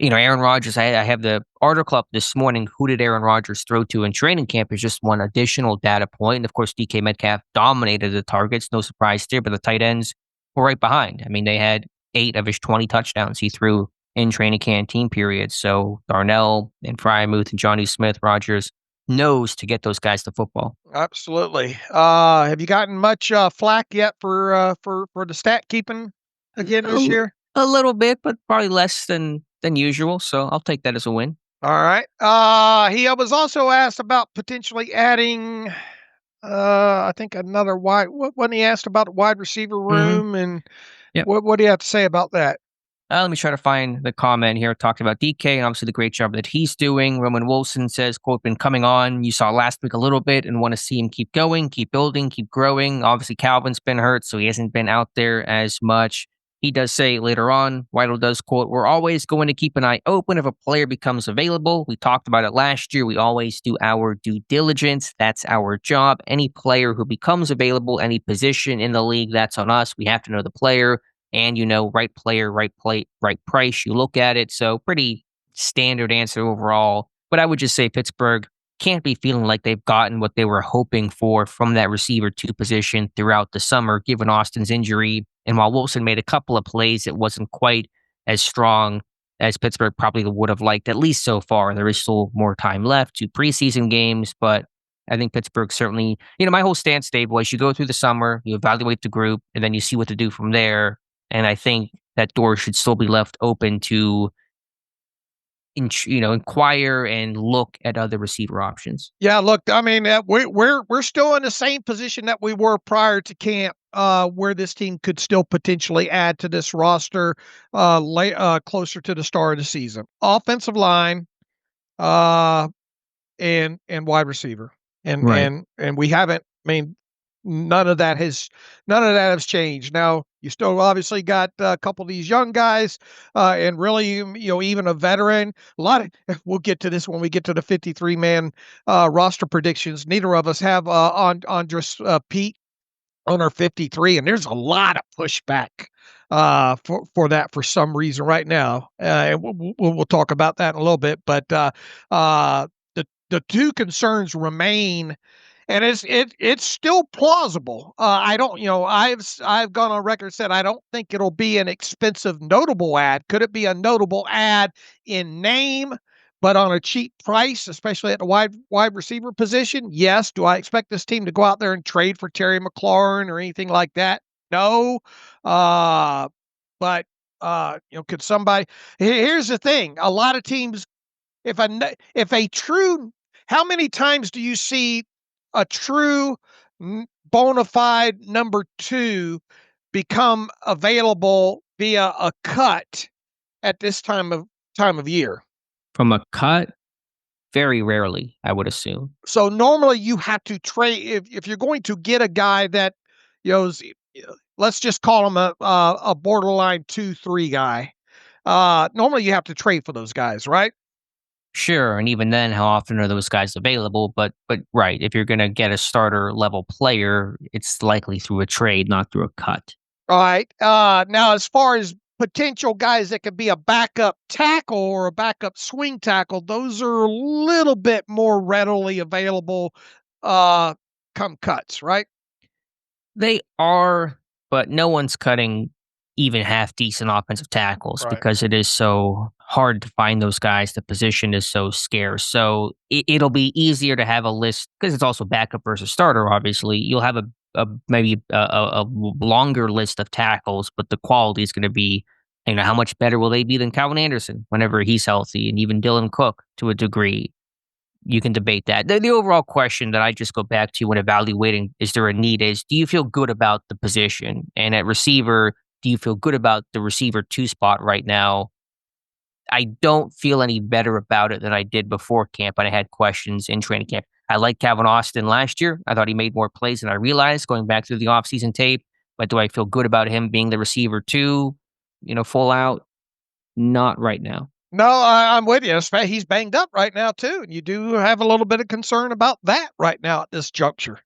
Aaron Rodgers, I have the article up this morning. Who did Aaron Rodgers throw to in training camp is just one additional data point. And of course, DK Metcalf dominated the targets. No surprise there, but the tight ends were right behind. I mean, they had 8 of his 20 touchdowns he threw in training camp team periods. So Darnell and Freiermuth and Johnny Smith, Rodgers knows to get those guys to football. Absolutely. Have you gotten much flack yet for the stat keeping again this year? A little bit, but probably less than usual. So I'll take that as a win. All right. He was also asked about potentially adding, I think another when he asked about the wide receiver room, and yep. What do you have to say about that? Let me try to find the comment here. Talked about DK and obviously the great job that he's doing. Roman Wilson says, quote, been coming on. You saw last week a little bit and want to see him keep going, keep building, keep growing. Obviously, Calvin's been hurt, so he hasn't been out there as much. He does say later on, Weidl does, quote, we're always going to keep an eye open if a player becomes available. We talked about it last year. We always do our due diligence. That's our job. Any player who becomes available, any position in the league, that's on us. We have to know the player. And, right player, right price, you look at it. So pretty standard answer overall. But I would just say Pittsburgh can't be feeling like they've gotten what they were hoping for from that receiver 2 position throughout the summer, given Austin's injury. And while Wilson made a couple of plays, it wasn't quite as strong as Pittsburgh probably would have liked, at least so far. There is still more time left, 2 preseason games, but I think Pittsburgh certainly, my whole stance, Dave, was you go through the summer, you evaluate the group, and then you see what to do from there. And I think that door should still be left open to, inquire and look at other receiver options. Yeah, look, I mean, we're still in the same position that we were prior to camp, where this team could still potentially add to this roster closer to the start of the season. Offensive line, and wide receiver, and right. and we haven't. I mean, none of that has changed. Now, you still obviously got a couple of these young guys, and really, even a veteran. We'll get to this when we get to the 53-man roster predictions. Neither of us have Andres Pete on our 53, and there's a lot of pushback for that for some reason right now. And we'll talk about that in a little bit. But the 2 concerns remain. And it's still plausible. I don't, I've gone on record said I don't think it'll be an expensive notable ad. Could it be a notable ad in name, but on a cheap price, especially at the wide receiver position? Yes. Do I expect this team to go out there and trade for Terry McLaurin or anything like that? No. But could somebody? Here's the thing: a lot of teams, how many times do you see a true bona fide number 2 become available via a cut at this time of year? From a cut, very rarely, I would assume. So normally you have to trade if you're going to get a guy that, let's just call him a borderline 2-3 guy. Normally you have to trade for those guys, right? Sure, and even then, how often are those guys available? But right, if you're going to get a starter level player, it's likely through a trade, not through a cut. All right. Now, as far as potential guys that could be a backup tackle or a backup swing tackle, those are a little bit more readily available come cuts, right? They are, but no one's cutting even half decent offensive tackles Right. because it is so hard to find those guys. The position is so scarce. So it'll be easier to have a list because it's also backup versus starter. Obviously, you'll have maybe a longer list of tackles, but the quality is going to be, how much better will they be than Calvin Anderson whenever he's healthy, and even Dylan Cook to a degree. You can debate that. The overall question that I just go back to when evaluating is there a need is, do you feel good about the position? And at receiver, do you feel good about the receiver 2 spot right now? I don't feel any better about it than I did before camp, and I had questions in training camp. I liked Calvin Austin last year. I thought he made more plays than I realized going back through the offseason tape. But do I feel good about him being the receiver 2, full out? Not right now. No, I'm with you. He's banged up right now, too. And you do have a little bit of concern about that right now at this juncture.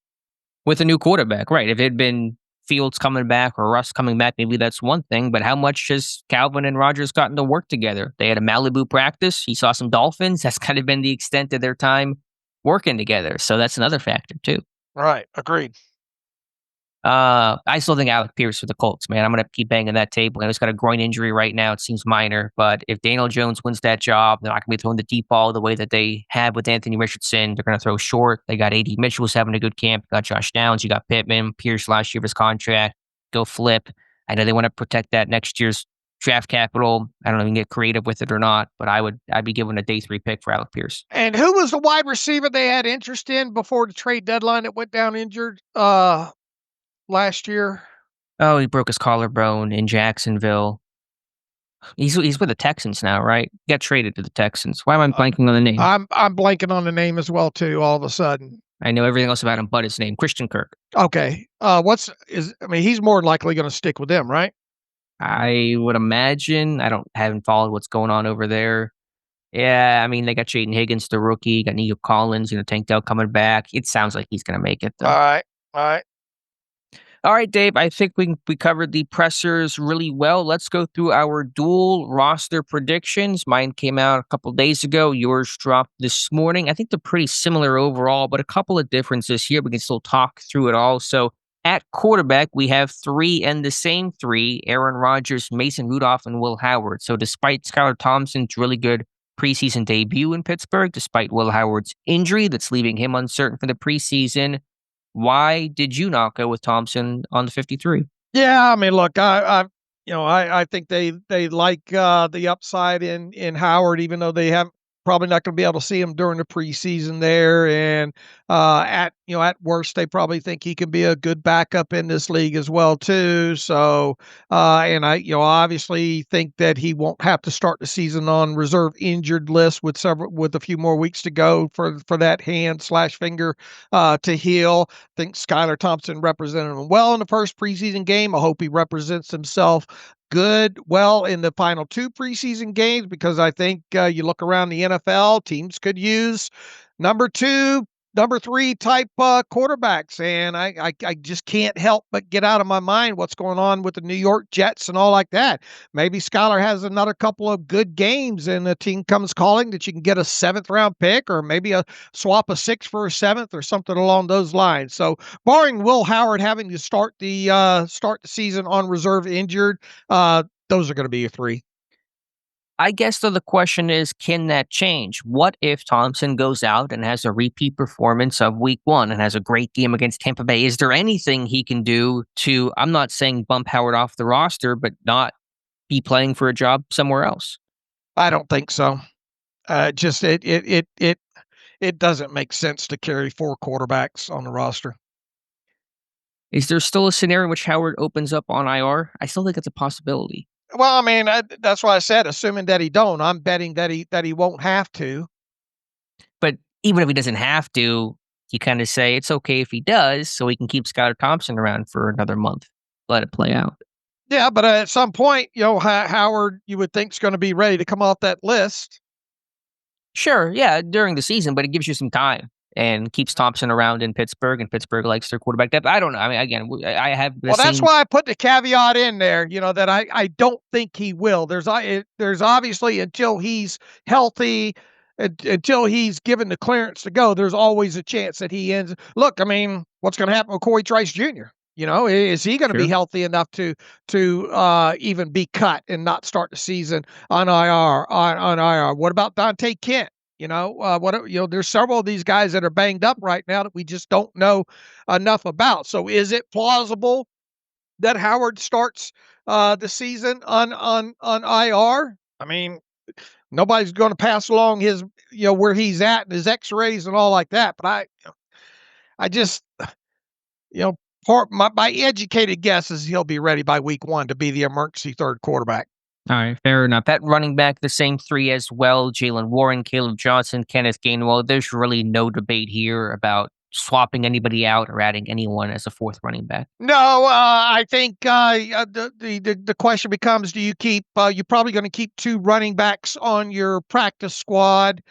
With a new quarterback, right. If it had been Fields coming back or Russ coming back, maybe that's one thing. But how much has Calvin and Rodgers gotten to work together? They had a Malibu practice. He saw some dolphins. That's kind of been the extent of their time working together. So that's another factor, too. Right. Agreed. I still think Alec Pierce for the Colts, man. I'm going to keep banging that table. I know he's got a groin injury right now. It seems minor, but if Daniel Jones wins that job, they're not going to be throwing the deep ball the way that they have with Anthony Richardson. They're going to throw short. They got A.D. Mitchell's having a good camp. You got Josh Downs. You got Pittman. Pierce last year of his contract. Go flip. I know they want to protect that next year's draft capital. I don't know if you can get creative with it or not, but I'd be giving a day 3 pick for Alec Pierce. And who was the wide receiver they had interest in before the trade deadline that went down injured? Last year. Oh, he broke his collarbone in Jacksonville. He's with the Texans now, right? Got traded to the Texans. Why am I blanking on the name? I'm blanking on the name as well too. All of a sudden, I know everything else about him but his name, Christian Kirk. Okay. He's more than likely going to stick with them, right? I would imagine. Haven't followed what's going on over there. Yeah, I mean they got Jaden Higgins, the rookie. Got Nico Collins. Tank Dell coming back. It sounds like he's going to make it though. All right. All right, Dave, I think we covered the pressers really well. Let's go through our dual roster predictions. Mine came out a couple days ago. Yours dropped this morning. I think they're pretty similar overall, but a couple of differences here. We can still talk through it all. So at quarterback, we have 3 and the same 3, Aaron Rodgers, Mason Rudolph, and Will Howard. So despite Skylar Thompson's really good preseason debut in Pittsburgh, despite Will Howard's injury that's leaving him uncertain for the preseason, why did you not go with Thompson on the 53? Yeah, I mean, look, I think they like the upside in Howard, even though they have probably not going to be able to see him during the preseason there. And at worst, they probably think he can be a good backup in this league as well too. So, and I obviously think that he won't have to start the season on reserve injured list with a few more weeks to go for that hand/finger to heal. I think Skylar Thompson represented him well in the first preseason game. I hope he represents himself well in the final 2 preseason games, because I think you look around the NFL, teams could use number 2, number 3 type quarterbacks. And I just can't help but get out of my mind what's going on with the New York Jets and all like that. Maybe Skylar has another couple of good games and the team comes calling that you can get a 7th round pick, or maybe swap a 6 for a 7th or something along those lines. So barring Will Howard having to start the season on reserve injured, those are going to be your 3. I guess though the question is, can that change? What if Thompson goes out and has a repeat performance of week 1 and has a great game against Tampa Bay? Is there anything he can do to, I'm not saying bump Howard off the roster, but not be playing for a job somewhere else? I don't think so. It doesn't make sense to carry 4 quarterbacks on the roster. Is there still a scenario in which Howard opens up on IR? I still think it's a possibility. Well, I mean, that's why I said, assuming that he don't, I'm betting that he won't have to. But even if he doesn't have to, you kind of say it's okay if he does, so we can keep Skylar Thompson around for another month. Let it play out. Yeah, but at some point, Howard, you would think is going to be ready to come off that list. Sure, yeah, during the season, but it gives you some time and keeps Thompson around in Pittsburgh, and Pittsburgh likes their quarterback depth. I don't know. I mean, again, I have the Well, that's same. why I put the caveat in there, that I don't think he will. There's obviously, until he's healthy, until he's given the clearance to go, there's always a chance that he ends. Look, I mean, what's going to happen with Corey Trice Jr.? Is he going to be Sure. healthy enough to even be cut and not start the season on IR? On IR. What about Dante Kent? There's several of these guys that are banged up right now that we just don't know enough about. So is it plausible that Howard starts the season on IR? I mean, nobody's going to pass along his where he's at and his X-rays and all like that. But I just my educated guess is he'll be ready by week 1 to be the emergency third quarterback. All right, fair enough. That running back, the same three as well: Jalen Warren, Kaleb Johnson, Kenneth Gainwell. There's really no debate here about swapping anybody out or adding anyone as a fourth running back. No, I think the question becomes: do you keep? You're probably going to keep 2 running backs on your practice squad.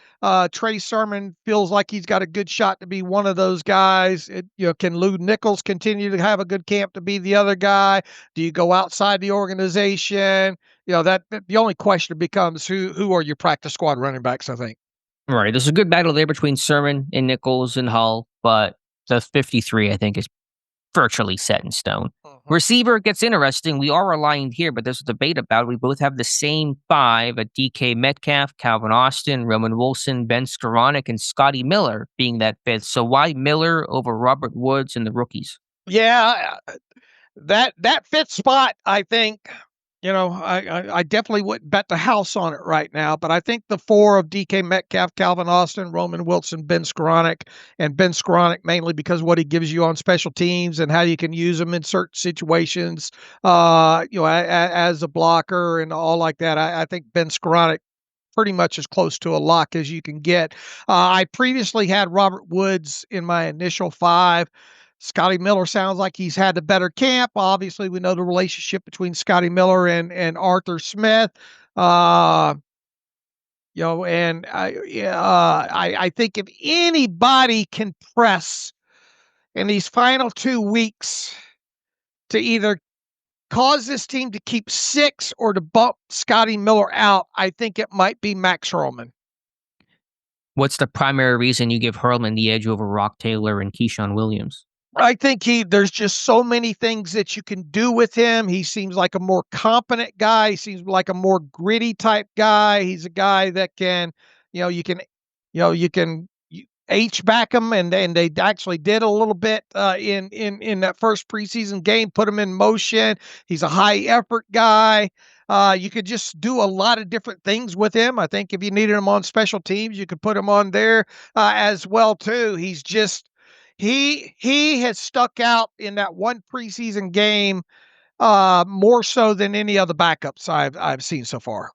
Trey Sermon feels like he's got a good shot to be one of those guys. Can Lou Nichols continue to have a good camp to be the other guy? Do you go outside the organization? That the only question becomes who are your practice squad running backs, I think. Right. There's a good battle there between Sermon and Nichols and Hull, but the 53, I think, is virtually set in stone. Receiver gets interesting. We are aligned here, but there's a debate about it. We both have the same 5 at DK Metcalf, Calvin Austin, Roman Wilson, Ben Skoranek, and Scotty Miller being that 5th. So why Miller over Robert Woods and the rookies? Yeah, that 5th spot, I think, I definitely wouldn't bet the house on it right now, but I think the 4 of DK Metcalf, Calvin Austin, Roman Wilson, Ben Skoranek, and Ben Skoranek mainly because of what he gives you on special teams and how you can use him in certain situations, as a blocker and all like that. I think Ben Skoranek pretty much as close to a lock as you can get. I previously had Robert Woods in my initial 5. Scotty Miller sounds like he's had a better camp. Obviously, we know the relationship between Scotty Miller and Arthur Smith. And I think if anybody can press in these final 2 weeks to either cause this team to keep 6 or to bump Scotty Miller out, I think it might be Max Hurlman. What's the primary reason you give Hurlman the edge over Rock Taylor and Keyshawn Williams? I think there's just so many things that you can do with him. He seems like a more competent guy. He seems like a more gritty type guy. He's a guy that can, you can H-back him, and they actually did a little bit in that first preseason game, put him in motion. He's a high effort guy. You could just do a lot of different things with him. I think if you needed him on special teams, you could put him on there as well too. He's just he has stuck out in that one preseason game more so than any other backups I've seen so far.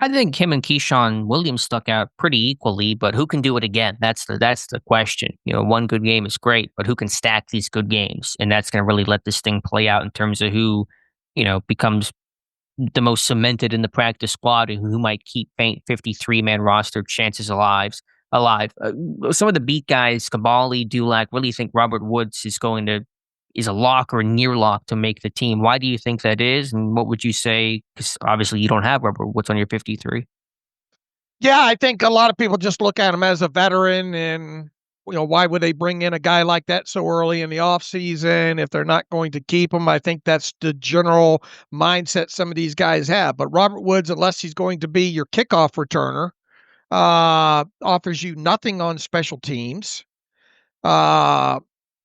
I think him and Keyshawn Williams stuck out pretty equally, but who can do it again? That's the question. One good game is great, but who can stack these good games? And that's going to really let this thing play out in terms of who, becomes the most cemented in the practice squad and who might keep 53-man roster chances alive. Some of the beat guys, Kabali, Dulac, really think Robert Woods is a lock or a near lock to make the team. Why do you think that is? And what would you say? Because obviously you don't have Robert Woods on your 53. Yeah, I think a lot of people just look at him as a veteran and, why would they bring in a guy like that so early in the offseason if they're not going to keep him? I think that's the general mindset some of these guys have. But Robert Woods, unless he's going to be your kickoff returner, offers you nothing on special teams. And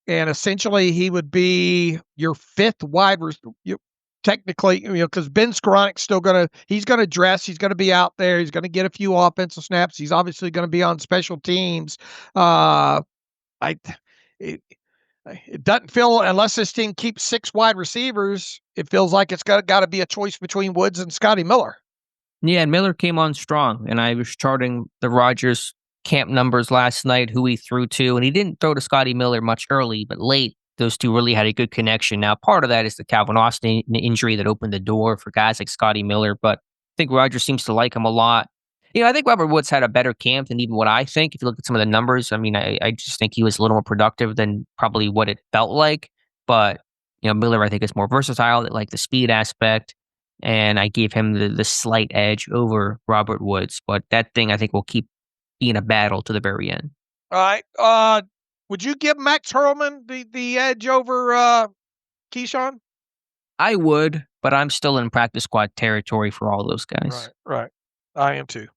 essentially he would be your 5th wide receiver. Technically, because Ben Skoranek's still he's going to dress. He's going to be out there. He's going to get a few offensive snaps. He's obviously going to be on special teams. It doesn't feel, unless this team keeps 6 wide receivers, it feels like it's got to be a choice between Woods and Scotty Miller. Yeah, and Miller came on strong, and I was charting the Rodgers camp numbers last night, who he threw to, and he didn't throw to Scotty Miller much early, but late, those two really had a good connection. Now, part of that is the Calvin Austin injury that opened the door for guys like Scotty Miller, but I think Rodgers seems to like him a lot. I think Robert Woods had a better camp than even what I think. If you look at some of the numbers, I mean, I just think he was a little more productive than probably what it felt like. But, Miller, I think, is more versatile, like the speed aspect. And I gave him the slight edge over Robert Woods. But that thing, I think, will keep being a battle to the very end. All right. Would you give Max Hurlman the edge over Keyshawn? I would, but I'm still in practice squad territory for all those guys. Right. I am too.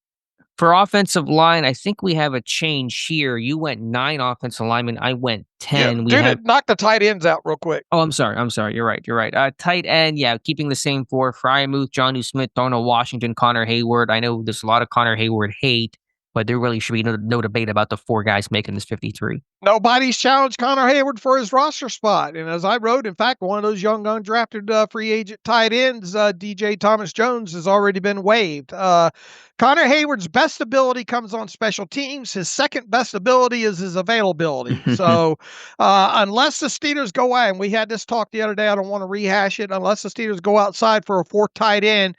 For offensive line, I think we have a change here. You went 9 offensive linemen. I went 10. Knock the tight ends out real quick. Oh, I'm sorry. You're right. Tight end, keeping the same 4. Fryemuth, Jonnu Smith, Darnell Washington, Connor Hayward. I know there's a lot of Connor Hayward hate, but there really should be no debate about the 4 guys making this 53. Nobody's challenged Connor Hayward for his roster spot. And as I wrote, in fact, one of those young undrafted free agent tight ends, DJ Thomas Jones, has already been waived. Connor Hayward's best ability comes on special teams. His second best ability is his availability. So unless the Steelers go out, and we had this talk the other day, I don't want to rehash it, unless the Steelers go outside for a 4th tight end,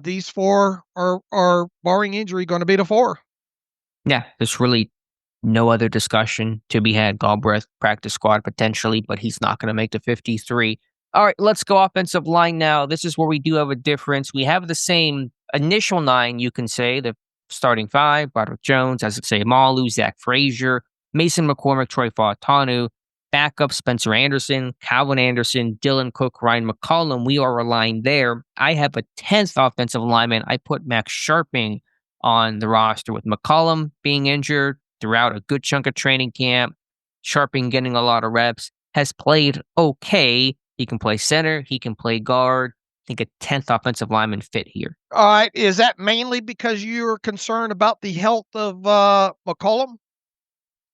these 4 are barring injury, going to be the 4. Yeah, there's really no other discussion to be had. Galbraith, practice squad potentially, but he's not going to make the 53. All right, let's go offensive line now. This is where we do have a difference. We have the same initial 9, you can say, the starting 5, Broderick Jones, as I say, Malu, Zach Frazier, Mason McCormick, Troy Fautanu, backup Spencer Anderson, Calvin Anderson, Dylan Cook, Ryan McCollum. We are aligned there. I have a 10th offensive lineman. I put Max Sharping on the roster, with McCollum being injured throughout a good chunk of training camp. Sharping getting a lot of reps, has played okay. He can play center. He can play guard. I think a 10th offensive lineman fit here. All right. Is that mainly because you're concerned about the health of McCollum?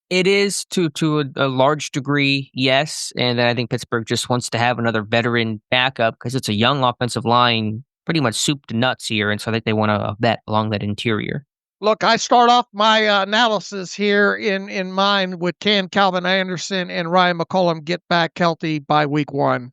It is to a large degree, yes. And then I think Pittsburgh just wants to have another veteran backup because it's a young offensive line, pretty much soup to nuts here. And so I think they want to vet along that interior. Look, I start off my analysis here in mind with, can Calvin Anderson and Ryan McCollum get back healthy by week 1?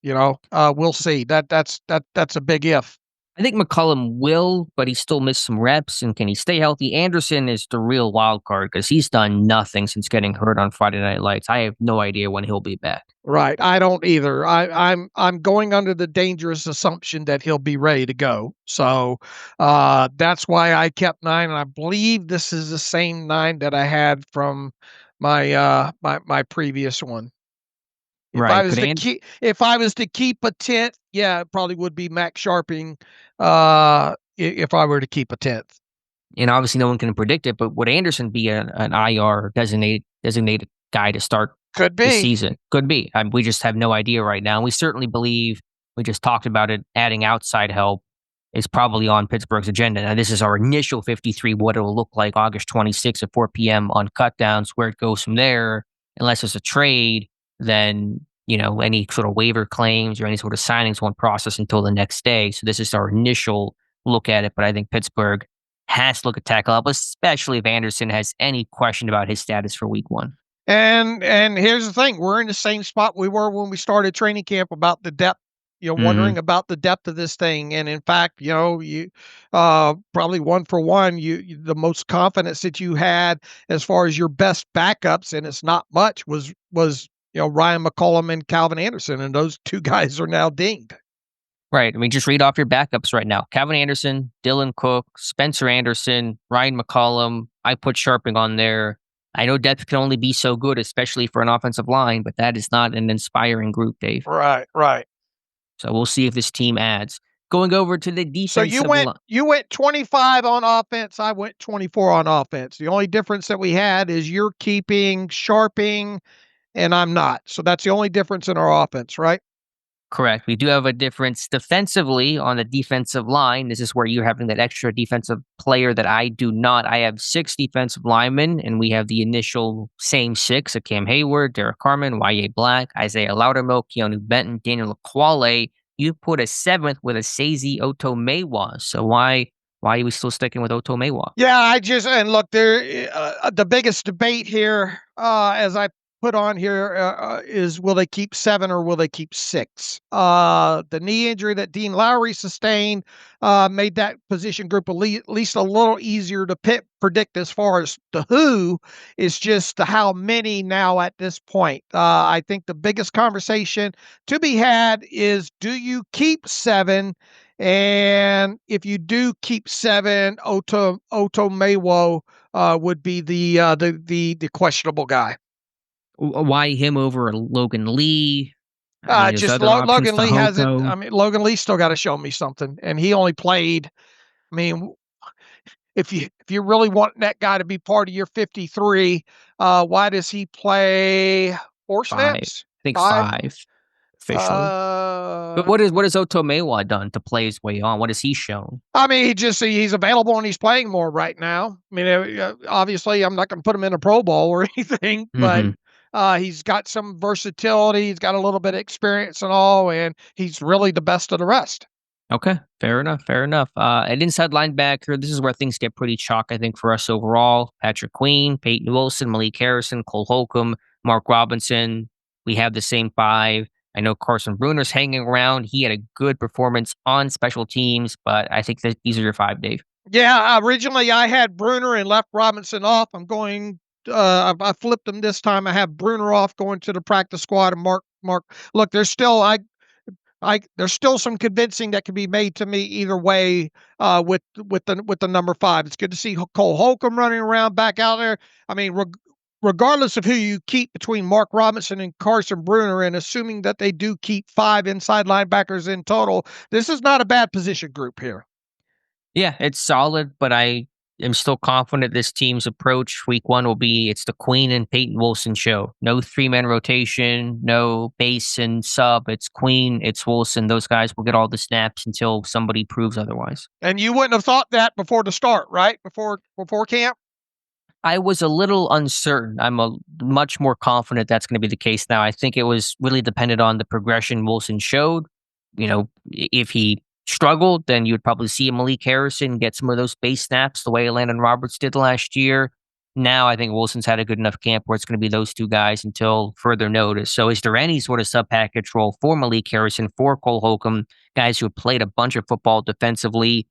We'll see. That's a big if. I think McCollum will, but he still missed some reps. And can he stay healthy? Anderson is the real wild card because he's done nothing since getting hurt on Friday Night Lights. I have no idea when he'll be back. Right. I don't either. I'm going under the dangerous assumption that he'll be ready to go. So that's why I kept 9, and I believe this is the same 9 that I had from my my previous one. If right. If I was to keep a 10th, it probably would be Max Sharping. If I were to keep a 10th. And obviously no one can predict it, but would Anderson be an IR designated guy to start this season? Could be. We just have no idea right now. And we certainly believe, we just talked about it, adding outside help is probably on Pittsburgh's agenda. Now, this is our initial 53, what it will look like August 26th at 4 p.m. on Cutdowns. Where it goes from there, unless it's a trade, then any sort of waiver claims or any sort of signings won't process until the next day. So this is our initial look at it. But I think Pittsburgh has to look at tackle help, especially if Anderson has any question about his status for week 1. And here's the thing. We're in the same spot we were when we started training camp about the depth, wondering about the depth of this thing. And in fact, you probably 1 for 1, the most confidence that you had as far as your best backups, and it's not much, was Ryan McCollum and Calvin Anderson, and those 2 guys are now dinged. Right. I mean, just read off your backups right now. Calvin Anderson, Dylan Cook, Spencer Anderson, Ryan McCollum. I put Sharping on there. I know depth can only be so good, especially for an offensive line, but that is not an inspiring group, Dave. Right. So we'll see if this team adds. Going over to the defensive So you went 25 on offense. I went 24 on offense. The only difference that we had is you're keeping Sharping and I'm not. So that's the only difference in our offense, right? Correct. We do have a difference defensively on the defensive line. This is where you're having that extra defensive player that I do not. I have 6 defensive linemen, and we have the initial same 6 of Cam Hayward, Derek Carman, Y.A. Black, Isaiah Loudermilk, Keanu Benton, Daniel Akwale. You put a 7th with a Seizi Otomewa. So why are we still sticking with Otomewa? Yeah, and look, the biggest debate here, as I put on here, is will they keep 7 or will they keep 6? The knee injury that Dean Lowry sustained made that position group at least a little easier to predict as far as the who. Is just how many now at this point. I think the biggest conversation to be had is, do you keep 7? And if you do keep 7, Otomewo would be the questionable guy. Why him over Logan Lee? I mean, Just Logan Lee hasn't. I mean, Logan Lee still got to show me something, and he only played. I mean, if you really want that guy to be part of your 53, why does he play 4 snaps? I think 5 officially. But what has Otomewa done to play his way on? What has he shown? I mean, he's available and he's playing more right now. I mean, obviously, I'm not going to put him in a Pro Bowl or anything, but he's got some versatility. He's got a little bit of experience and all, and he's really the best of the rest. Okay, fair enough. An inside linebacker, this is where things get pretty chalk, I think, for us overall. Patrick Queen, Peyton Wilson, Malik Harrison, Cole Holcomb, Mark Robinson. We have the same 5. I know Carson Bruner's hanging around. He had a good performance on special teams, but I think that these are your 5, Dave. Yeah, originally I had Bruner and left Robinson off. I'm going. I flipped them this time. I have Bruner off, going to the practice squad, and Mark. Look, there's still there's still some convincing that can be made to me either way. With the number 5, it's good to see Cole Holcomb running around back out there. I mean, regardless of who you keep between Mark Robinson and Carson Bruner, and assuming that they do keep 5 inside linebackers in total, this is not a bad position group here. Yeah, it's solid, but I am still confident this team's approach week 1 will be it's the Queen and Peyton Wilson show. No 3-man rotation, no base and sub. It's Queen, it's Wilson. Those guys will get all the snaps until somebody proves otherwise. And you wouldn't have thought that before the start, right? Before camp? I was a little uncertain. I'm much more confident that's going to be the case now. I think it was really dependent on the progression Wilson showed. You know, if he struggled, then you would probably see Malik Harrison get some of those base snaps the way Landon Roberts did last year. Now I think Wilson's had a good enough camp where it's going to be those 2 guys until further notice. So is there any sort of sub-package role for Malik Harrison, for Cole Holcomb, guys who have played a bunch of football defensively?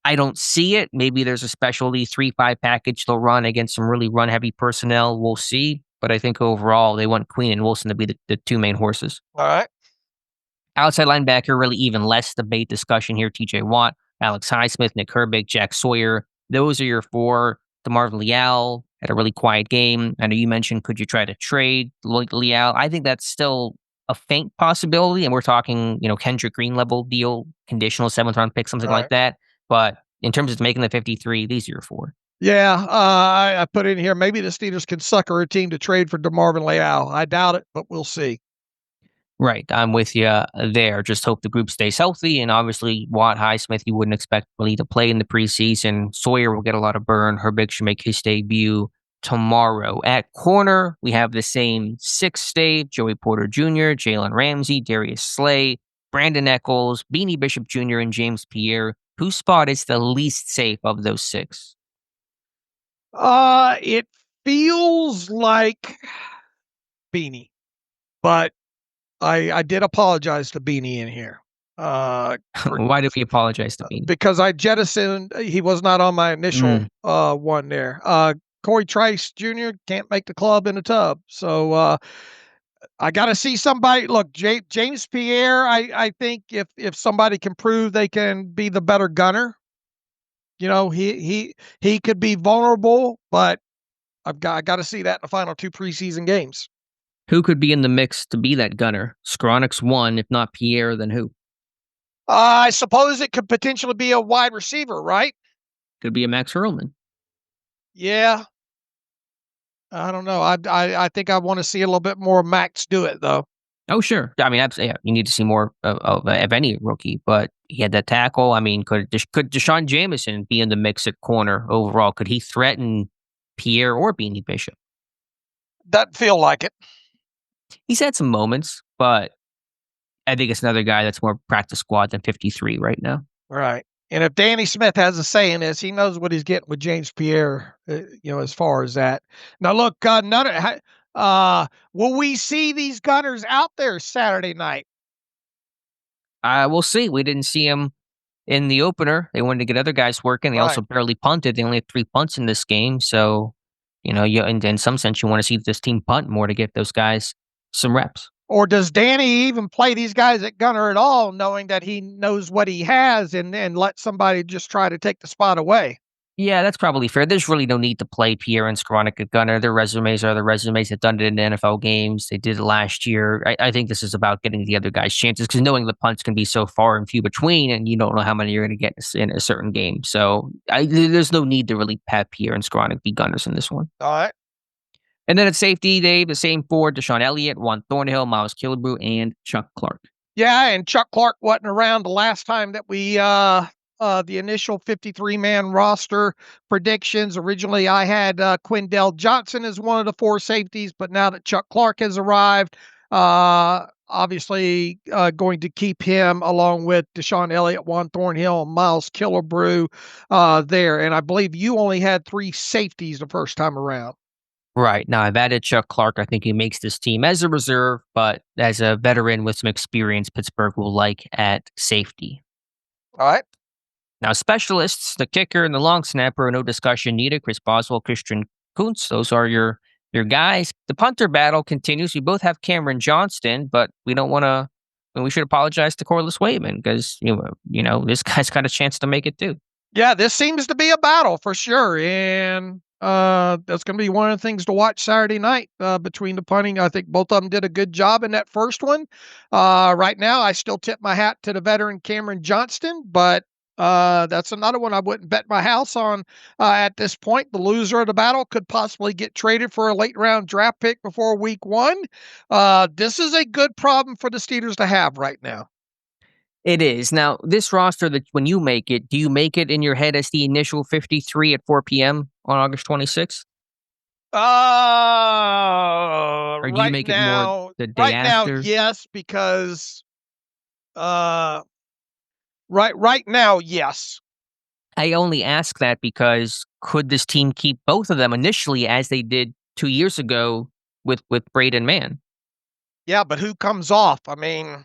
I don't see it. Maybe there's a specialty 3-5 package they'll run against some really run-heavy personnel. We'll see. But I think overall, they want Queen and Wilson to be the 2 main horses. All right. Outside linebacker, really even less debate discussion here. TJ Watt, Alex Highsmith, Nick Herbig, Jack Sawyer. Those are your 4. DeMarvin Leal had a really quiet game. I know you mentioned, could you try to trade Leal? I think that's still a faint possibility. And we're talking, Kendrick Green level deal, conditional 7th round pick, something like that. But in terms of making the 53, these are your 4. Yeah, I put in here, maybe the Steelers can sucker a team to trade for DeMarvin Leal. I doubt it, but we'll see. Right. I'm with you there. Just hope the group stays healthy. And obviously, Watt, Highsmith, you wouldn't expect really to play in the preseason. Sawyer will get a lot of burn. Herbig should make his debut tomorrow. At corner, we have the same 6 Dave, Joey Porter Jr., Jalen Ramsey, Darius Slay, Brandon Eccles, Beanie Bishop Jr., and James Pierre. Whose spot is the least safe of those 6? It feels like Beanie, but I did apologize to Beanie in here. Why did we apologize to Beanie? Because I jettisoned. He was not on my initial one there. Corey Trice Jr. can't make the club in the tub, so I got to see somebody. Look, James Pierre. I think if somebody can prove they can be the better gunner, he could be vulnerable. But I got to see that in the final 2 preseason games. Who could be in the mix to be that gunner? Skronik's 1, if not Pierre, then who? I suppose it could potentially be a wide receiver, right? Could be a Max Hurlman. Yeah. I don't know. I think I want to see a little bit more Max do it, though. Oh, sure. I mean, absolutely. Yeah, you need to see more of any rookie, but he had that tackle. I mean, could Deshaun Jameson be in the mix at corner overall? Could he threaten Pierre or Beanie Bishop? Doesn't feel like it. He's had some moments, but I think it's another guy that's more practice squad than 53 right now. Right. And if Danny Smith has a say in this, he knows what he's getting with James Pierre, as far as that. Now, look, will we see these Gunners out there Saturday night? We'll see. We didn't see him in the opener. They wanted to get other guys working. They also barely punted. They only had 3 punts in this game. So, in some sense, you want to see this team punt more to get those guys some reps. Or does Danny even play these guys at gunner at all, knowing that he knows what he has and let somebody just try to take the spot away? Yeah, that's probably fair. There's really no need to play Pierre and Skoranek at gunner. Their resumes are the resumes. They've done it in NFL games. They did it last year. I think this is about getting the other guys chances because knowing the punts can be so far and few between, and you don't know how many you're going to get in a certain game. So there's no need to really have Pierre and Skoranek be gunners in this one. All right. And then at safety, Dave, the same four: Deshaun Elliott, Juan Thornhill, Miles Killebrew, and Chuck Clark. Yeah, and Chuck Clark wasn't around the last time that we the initial 53-man roster predictions. Originally, I had Quindell Johnson as one of the 4 safeties, but now that Chuck Clark has arrived, obviously going to keep him along with Deshaun Elliott, Juan Thornhill, and Miles Killebrew there. And I believe you only had 3 safeties the first time around. Right. Now, I've added Chuck Clark. I think he makes this team as a reserve, but as a veteran with some experience, Pittsburgh will like at safety. All right. Now, specialists, the kicker and the long snapper, no discussion needed. Chris Boswell, Christian Kuntz, those are your guys. The punter battle continues. We both have Cameron Johnston, but we don't want to. We should apologize to Corliss Waitman because this guy's got a chance to make it too. Yeah, this seems to be a battle for sure, and that's going to be one of the things to watch Saturday night between the punting. I think both of them did a good job in that first one. Right now, I still tip my hat to the veteran Cameron Johnston, but that's another one I wouldn't bet my house on at this point. The loser of the battle could possibly get traded for a late round draft pick before week 1. This is a good problem for the Steelers to have right now. It is. Now, this roster, that when you make it, do you make it in your head as the initial 53 at 4 p.m. on August 26th? Or do you make it more the day after? Right now, yes, because right now, yes. I only ask that because could this team keep both of them initially as they did 2 years ago with Braden Mann? Yeah, but who comes off? I mean...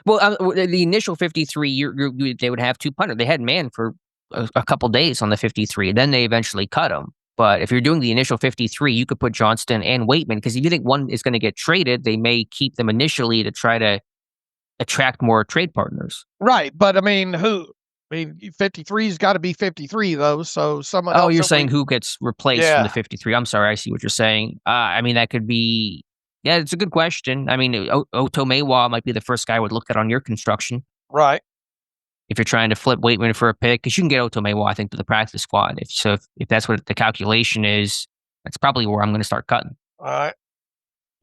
Well, the initial 53, they would have 2 punters. They had Mann for a couple days on the 53. Then they eventually cut him. But if you're doing the initial 53, you could put Johnston and Waitman, because if you think one is going to get traded, they may keep them initially to try to attract more trade partners. Right. But I mean, 53's got to be 53, though. So someone else. Oh, you're saying who gets replaced from the 53. I'm sorry. I see what you're saying. I mean, that could be... Yeah, it's a good question. I mean, Oto Maiwa might be the first guy I would look at on your construction. Right. If you're trying to flip Waitman for a pick, because you can get Oto Maiwa, I think, to the practice squad. If that's what the calculation is, that's probably where I'm going to start cutting. All right.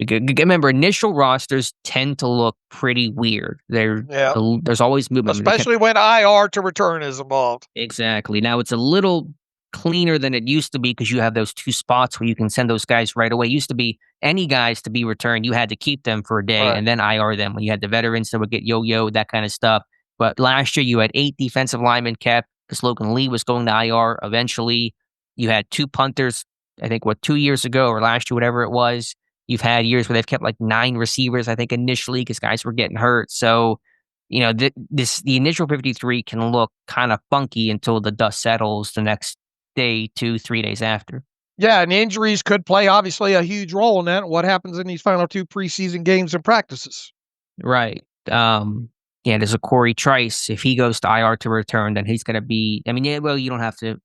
Remember, initial rosters tend to look pretty weird. There's always movement. Especially when IR to return is involved. Exactly. Now, it's a little cleaner than it used to be because you have those 2 spots where you can send those guys right away. It used to be any guys to be returned, you had to keep them for a day and then IR them. When you had the veterans that would get yo-yo, that kind of stuff. But last year you had 8 defensive linemen kept because Logan Lee was going to IR eventually. You had 2 punters, I think, 2 years ago or last year, whatever it was. You've had years where they've kept like 9 receivers, I think, initially because guys were getting hurt. So, the initial 53 can look kind of funky until the dust settles the next day, 2-3 days after. Yeah, and injuries could play obviously a huge role in that. What happens in these final 2 preseason games and practices? Right. There's a Corey Trice. If he goes to IR to return, then he's going to be. I mean, you don't have to.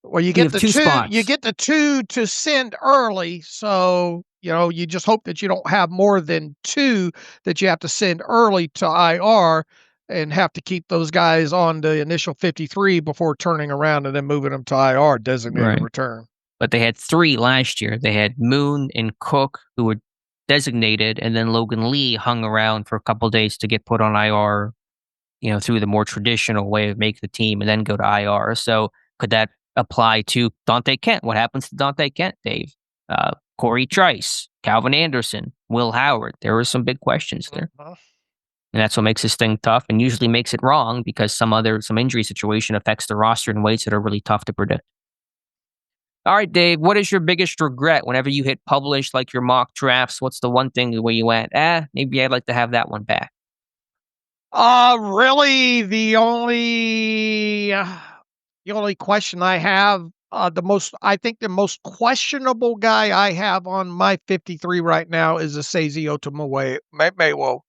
Well, you get the 2 spots. You get the 2 to send early, so you just hope that you don't have more than 2 that you have to send early to IR. And have to keep those guys on the initial 53 before turning around and then moving them to IR, designated return. But they had 3 last year. They had Moon and Cook, who were designated, and then Logan Lee hung around for a couple of days to get put on IR, through the more traditional way of making the team and then go to IR. So could that apply to Dante Kent? What happens to Dante Kent, Dave? Corey Trice, Calvin Anderson, Will Howard. There were some big questions there. And that's what makes this thing tough and usually makes it wrong because some injury situation affects the roster in ways that are really tough to predict. All right, Dave, what is your biggest regret whenever you hit publish, like your mock drafts? What's the one thing where you went, maybe I'd like to have that one back? Really, the only question I have, I think the most questionable guy I have on my 53 right now is Asazi Otomewo.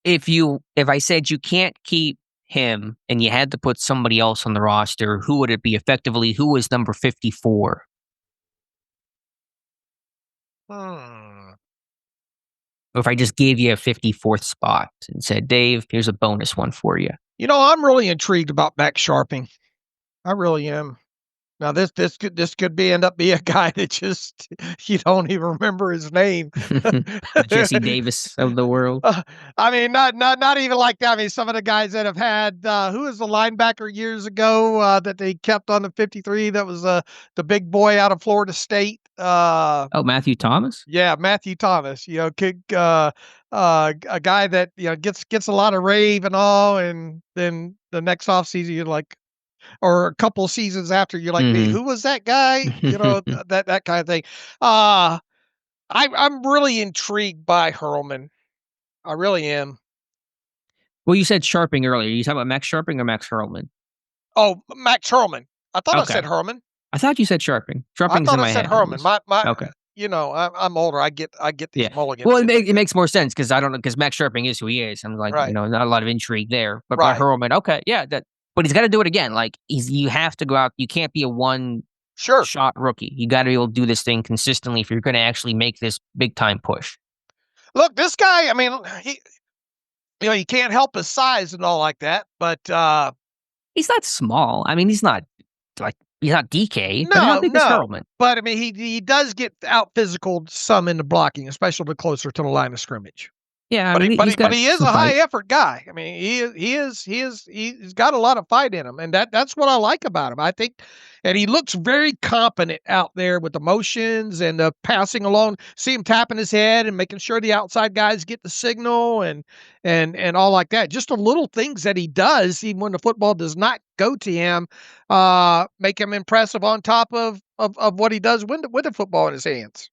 If I said you can't keep him and you had to put somebody else on the roster, who would it be effectively? Who is number 54? Or if I just gave you a 54th spot and said, Dave, here's a bonus one for you. I'm really intrigued about Max Sharping. I really am. Now this could end up being a guy that just you don't even remember his name. Jesse Davis of the world. I mean, not even like that. I mean, some of the guys that have had who was the linebacker years ago that they kept on the 53? That was the big boy out of Florida State. Matthew Thomas. Yeah, Matthew Thomas. A guy that gets a lot of rave and all, and then the next offseason you're like. Or a couple of seasons after, you're like, hey, who was that guy? That kind of thing. I'm really intrigued by Hurlman. I really am. Well, you said Sharping earlier. You talking about Max Sharping or Max Hurlman? Oh, Max Hurlman. I thought I said Hurlman. I thought you said Sharping. Sharping's I thought in my I said head. Hurlman. Okay. I'm older. I get these mulligans. Well, it makes more sense because I don't know because Max Sharping is who he is. I'm like, not a lot of intrigue there. But by Hurlman, okay, yeah, but he's got to do it again. Like you have to go out. You can't be a one-shot rookie. You got to be able to do this thing consistently if you're going to actually make this big-time push. Look, this guy. I mean, he can't help his size and all like that, but he's not small. I mean, he's not DK. No, how big is Hurlman? But I mean, he does get out physical some in the blocking, especially closer to the line of scrimmage. Yeah, but he is a high effort guy. I mean, he's got a lot of fight in him, and that's what I like about him. I think, and he looks very competent out there with the motions and the passing along. See him tapping his head and making sure the outside guys get the signal and all like that. Just the little things that he does, even when the football does not go to him, make him impressive on top of what he does with the football in his hands.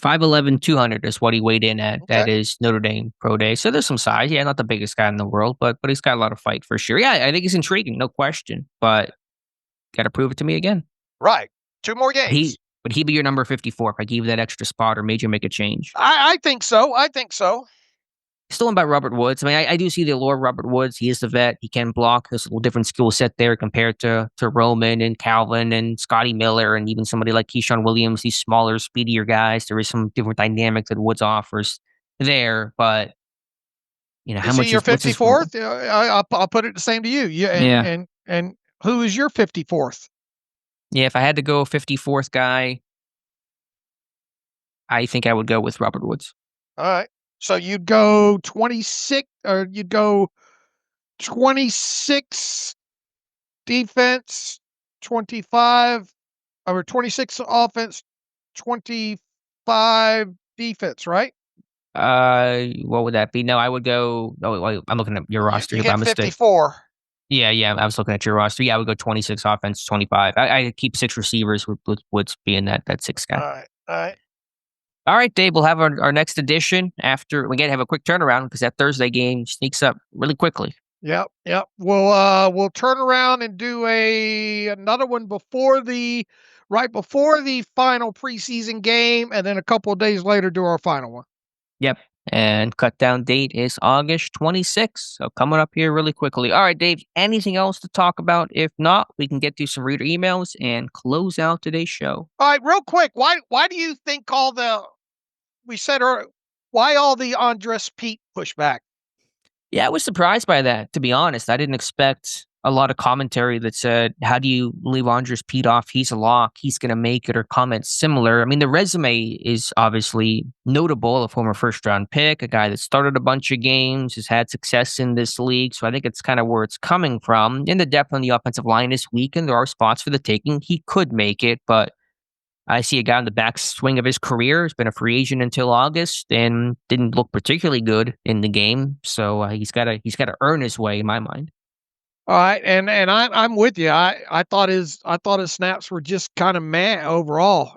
5'11", 200 is what he weighed in at. Okay. That is Notre Dame Pro Day. So there's some size. Yeah, not the biggest guy in the world, but he's got a lot of fight for sure. Yeah, I think he's intriguing, no question. But got to prove it to me again. Right. 2 more games. Would he be your number 54 if I gave you that extra spot or made you make a change? I think so. Still about Robert Woods. I mean, I do see the allure of Robert Woods. He is the vet. He can block. There's a little different skill set there compared to Roman and Calvin and Scotty Miller and even somebody like Keyshawn Williams, these smaller, speedier guys. There is some different dynamic that Woods offers there. But, how much is your 54th? I'll put it the same to you. And who is your 54th? Yeah, if I had to go 54th guy, I think I would go with Robert Woods. All right. So you'd go 26, or you'd go 26 defense, 25, or 26 offense, 25 defense, right? What would that be? No, I would go. Oh, I'm looking at your roster. You hit 54. Yeah, I was looking at your roster. Yeah, I would go 26 offense, 25. I keep 6 receivers with Woods being that 6th guy. All right. All right, Dave, we'll have our next edition after we have a quick turnaround because that Thursday game sneaks up really quickly. Yep. We'll turn around and do another one right before the final preseason game, and then a couple of days later do our final one. Yep. And cut down date is August 26th. So coming up here really quickly. All right, Dave, anything else to talk about? If not, we can get to some reader emails and close out today's show. All right, real quick. Why do you think why all the Andres Pete pushback? Yeah, I was surprised by that, to be honest. I didn't expect a lot of commentary that said, how do you leave Andres Pete off? He's a lock. He's going to make it, or comments similar. I mean, the resume is obviously notable. A former first-round pick, a guy that started a bunch of games, has had success in this league. So I think it's kind of where it's coming from. And the depth on the offensive line is weak, and there are spots for the taking. He could make it, but I see a guy on the backswing of his career. He's been a free agent until August and didn't look particularly good in the game. So he's got to earn his way in my mind. All right, and I'm with you. I thought his snaps were just kind of meh overall,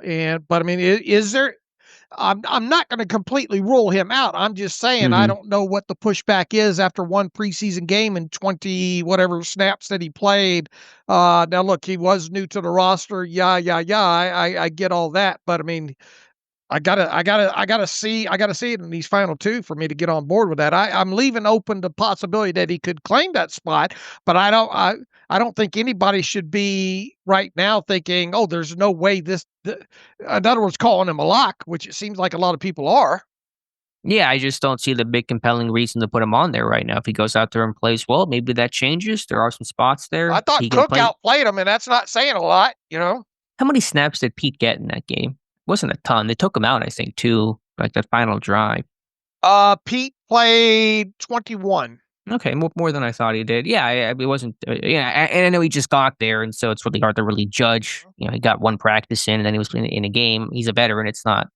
but I mean, is there? I'm not going to completely rule him out. I'm just saying I don't know what the pushback is after one preseason game and 20 whatever snaps that he played. Now look, he was new to the roster. Yeah. I get all that, but I mean, I gotta see it in these final two for me to get on board with that. I'm leaving open the possibility that he could claim that spot, but I don't think anybody should be right now thinking, oh, there's no way in other words, calling him a lock, which it seems like a lot of people are. Yeah, I just don't see the big compelling reason to put him on there right now. If he goes out there and plays well, maybe that changes. There are some spots there. I thought Cook outplayed him, and that's not saying a lot, How many snaps did Pete get in that game? Wasn't a ton. They took him out, I think, too, like that final drive. Pete played 21. Okay, more than I thought he did. Yeah, it wasn't. And I know he just got there, and so it's really hard to really judge. He got one practice in, and then he was in a game. He's a veteran; it's not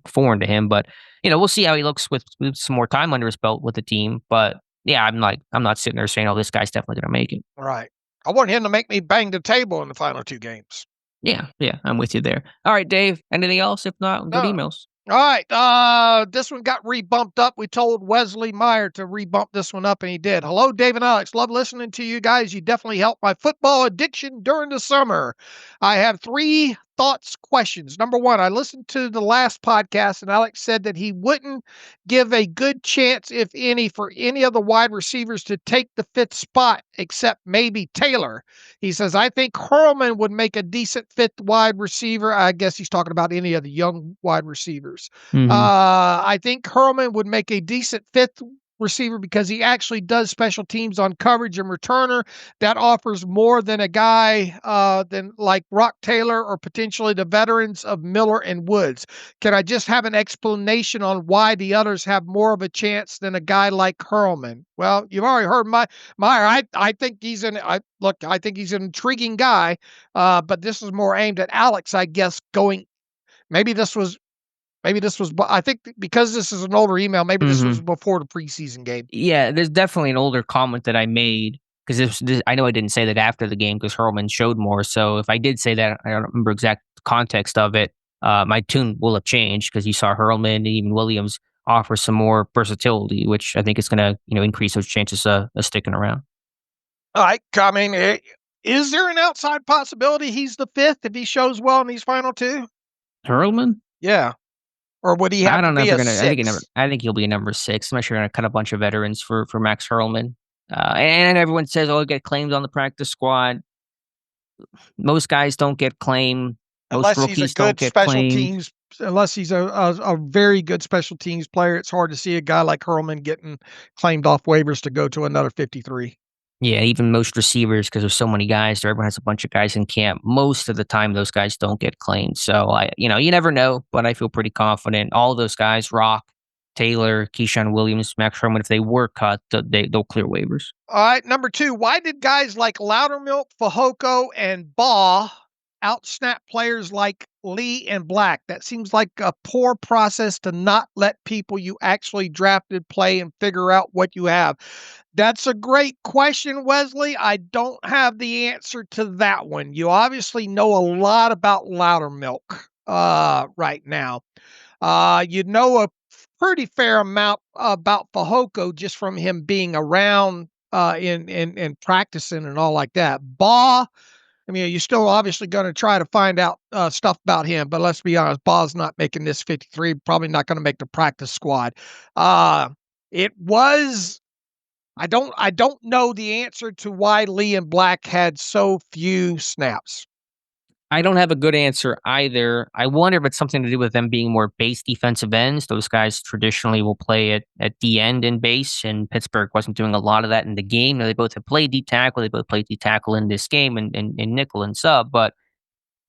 foreign to him. But we'll see how he looks with some more time under his belt with the team. But yeah, I'm not sitting there saying, "Oh, this guy's definitely going to make it." Right. I want him to make me bang the table in the final two games. Yeah, I'm with you there. All right, Dave, anything else? If not, good emails. All right, this one got rebumped up. We told Wesley Meyer to rebump this one up, and he did. Hello, Dave and Alex. Love listening to you guys. You definitely helped my football addiction during the summer. I have 3 thoughts, questions. Number 1, I listened to the last podcast, and Alex said that he wouldn't give a good chance, if any, for any of the wide receivers to take the 5th spot, except maybe Taylor. He says, I think Hurlman would make a decent 5th wide receiver. I guess he's talking about any of the young wide receivers. I think Hurlman would make a decent 5th receiver because he actually does special teams on coverage and returner. That offers more than a guy than like Rock Taylor or potentially the veterans of Miller and Woods. Can I just have an explanation on why the others have more of a chance than a guy like Hurlman? Well, you've already heard Meyer. I think he's I think he's an intriguing guy, but this is more aimed at Alex, I guess, maybe this was, I think because this is an older email, maybe this was before the preseason game. Yeah, there's definitely an older comment that I made because I know I didn't say that after the game because Hurlman showed more. So if I did say that, I don't remember exact context of it. My tune will have changed because you saw Hurlman and even Williams offer some more versatility, which I think is going to increase those chances of sticking around. All right, I mean, is there an outside possibility he's the 5th if he shows well in these final 2? Hurlman? Yeah. Or would he have to be a 6? I think he'll be a number 6. I'm not sure you're going to cut a bunch of veterans for Max Hurlman. And everyone says, oh, get claimed on the practice squad. Most guys don't get claimed. Most rookies don't get claimed. Unless he's a very good special teams player, it's hard to see a guy like Hurlman getting claimed off waivers to go to another 53. Yeah, even most receivers, because there's so many guys there, everyone has a bunch of guys in camp. Most of the time, those guys don't get claimed. So, you never know, but I feel pretty confident. All those guys, Rock, Taylor, Keyshawn Williams, Max Hurlman, if they were cut, they'll clear waivers. All right, number 2, why did guys like Loudermilk, Fehoko, and Baugh outsnap players like Lee and Black? That seems like a poor process to not let people you actually drafted play and figure out what you have. That's a great question, Wesley. I don't have the answer to that one. You obviously know a lot about Loudermilk right now. You know a pretty fair amount about Fehoko just from him being around in practicing and all like that. Baugh, I mean, you're still obviously going to try to find out stuff about him, but let's be honest, Baugh's not making this 53, probably not going to make the practice squad. I don't know the answer to why Lee and Black had so few snaps. I don't have a good answer either. I wonder if it's something to do with them being more base defensive ends. Those guys traditionally will play at the end in base, and Pittsburgh wasn't doing a lot of that in the game. Now, they both have played D tackle. They both played D tackle in this game and nickel and sub, but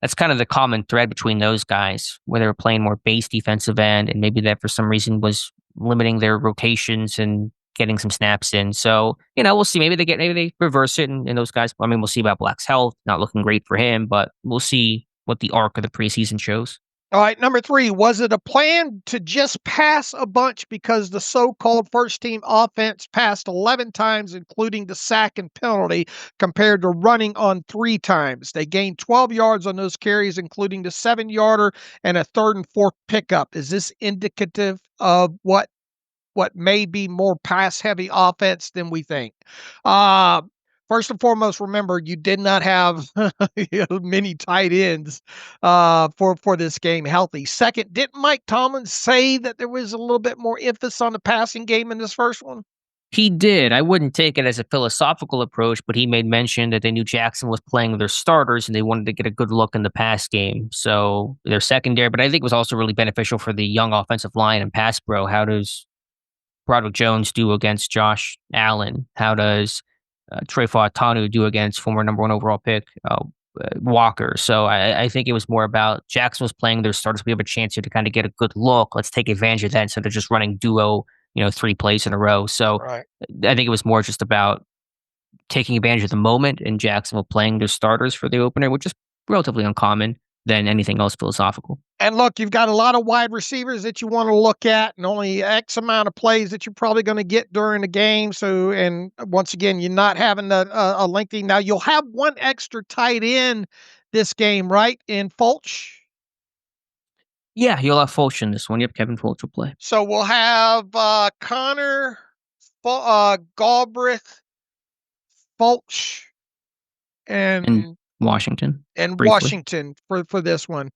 that's kind of the common thread between those guys, where they were playing more base defensive end, and maybe that for some reason was limiting their rotations and getting some snaps in. So, we'll see. Maybe they reverse it, and those guys. I mean, we'll see about Black's health. Not looking great for him, but we'll see what the arc of the preseason shows. All right, number 3, was it a plan to just pass a bunch because the so-called first-team offense passed 11 times, including the sack and penalty, compared to running on 3 times? They gained 12 yards on those carries, including the 7-yarder and a 3rd and 4th pickup. Is this indicative of what may be more pass-heavy offense than we think? First and foremost, remember, you did not have many tight ends for this game healthy. Second, didn't Mike Tomlin say that there was a little bit more emphasis on the passing game in this first one? He did. I wouldn't take it as a philosophical approach, but he made mention that they knew Jackson was playing with their starters and they wanted to get a good look in the pass game. So their secondary, but I think it was also really beneficial for the young offensive line and pass pro. How does Broderick Jones do against Josh Allen? How does Trey Fautanu do against former number 1 overall pick Walker? So I think it was more about Jackson was playing their starters. We have a chance here to kind of get a good look. Let's take advantage of that instead of just running duo, 3 plays in a row. So Right. I think it was more just about taking advantage of the moment and Jacksonville playing their starters for the opener, which is relatively uncommon than anything else philosophical. And look, you've got a lot of wide receivers that you want to look at and only X amount of plays that you're probably going to get during the game. So, and once again, you're not having a lengthy. Now, you'll have one extra tight end this game, right? In Fulch. Yeah, you'll have Fulch in this one. Yep, Kevin Fulch will play. So we'll have Connor, Galbraith, Fulch, and Washington. briefly. Washington for this one.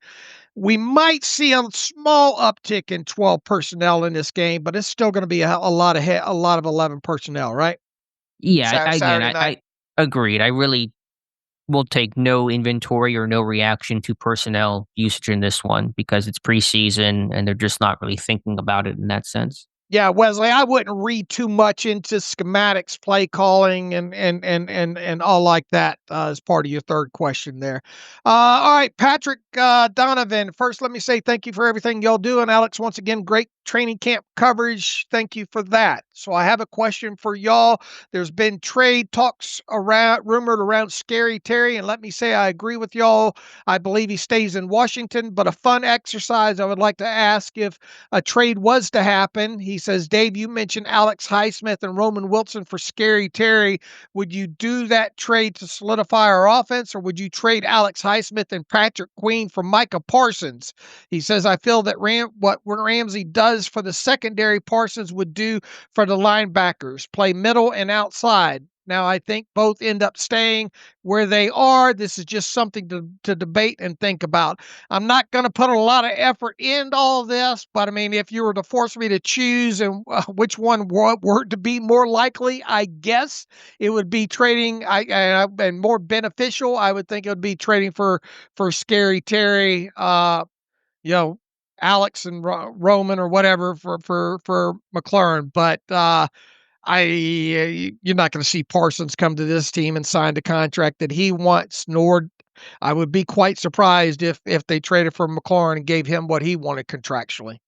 We might see a small uptick in 12 personnel in this game, but it's still going to be a lot of 11 personnel, right? Yeah, I agreed. I really will take no inventory or no reaction to personnel usage in this one because it's preseason and they're just not really thinking about it in that sense. Yeah, Wesley, I wouldn't read too much into schematics, play calling, and all like that as part of your third question there. All right, Patrick Donovan. First, let me say thank you for everything y'all do, and Alex, once again, great training camp coverage. Thank you for that. So I have a question for y'all. There's been trade talks rumored around Scary Terry, and let me say I agree with y'all. I believe he stays in Washington, but a fun exercise I would like to ask if a trade was to happen. He says, Dave, you mentioned Alex Highsmith and Roman Wilson for Scary Terry. Would you do that trade to solidify our offense, or would you trade Alex Highsmith and Patrick Queen for Micah Parsons? He says, I feel that what Ramsey does for the secondary, Parsons would do for the linebackers, play middle and outside. Now, I think both end up staying where they are. This is just something to debate and think about. I'm not going to put a lot of effort into all of this, but I mean, if you were to force me to choose and which one were to be more likely, I guess it would be trading and more beneficial. I would think it would be trading for Scary Terry, Alex and Roman or whatever for McLaurin. But you're not going to see Parsons come to this team and sign the contract that he wants, nor I would be quite surprised if they traded for McLaurin and gave him what he wanted contractually.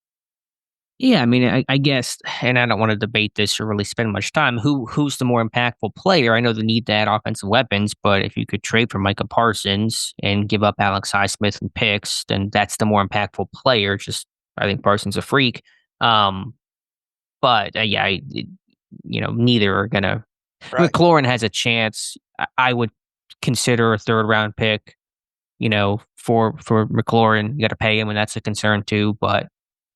Yeah, I mean, I guess, and I don't want to debate this or really spend much time. Who's the more impactful player? I know the need to add offensive weapons, but if you could trade for Micah Parsons and give up Alex Highsmith and picks, then that's the more impactful player. Just I think Parsons a freak. But neither are gonna. Right. McLaurin has a chance. I would consider a 3rd round pick. For McLaurin, you got to pay him, and that's a concern too. But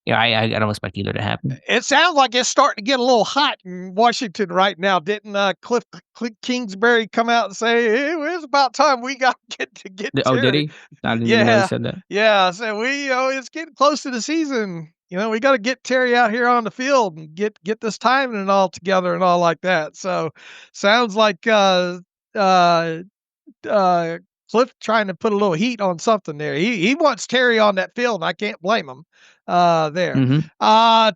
I don't expect either to happen. It sounds like it's starting to get a little hot in Washington right now. Didn't Cliff Kingsbury come out and say, hey, it's about time we got to get Oh, did he? I didn't know he said that. Yeah, so it's getting close to the season. We got to get Terry out here on the field and get this timing and all together and all like that. So sounds like Cliff trying to put a little heat on something there. He wants Terry on that field, and I can't blame him there.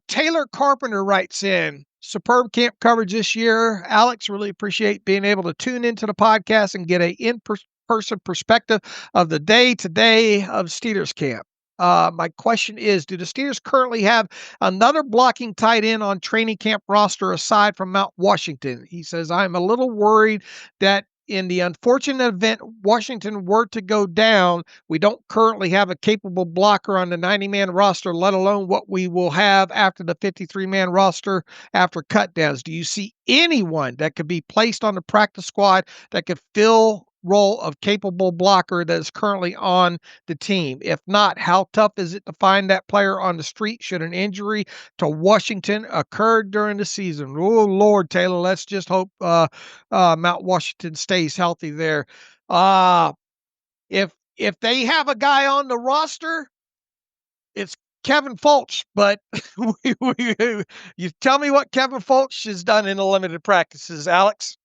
Taylor Carpenter writes in, superb camp coverage this year. Alex, really appreciate being able to tune into the podcast and get a in-person perspective of the day-to-day of Steelers camp. My question is, do the Steelers currently have another blocking tight end on training camp roster aside from Mount Washington? He says, I'm a little worried that in the unfortunate event Washington were to go down, we don't currently have a capable blocker on the 90-man roster, let alone what we will have after the 53-man roster after cutdowns. Do you see anyone that could be placed on the practice squad that could fill role of capable blocker that is currently on the team? If not, how tough is it to find that player on the street should an injury to Washington occur during the season? Oh, Lord, Taylor, let's just hope Mount Washington stays healthy there. If they have a guy on the roster, it's Kevin Fulch, but you tell me what Kevin Fulch has done in the limited practices, Alex.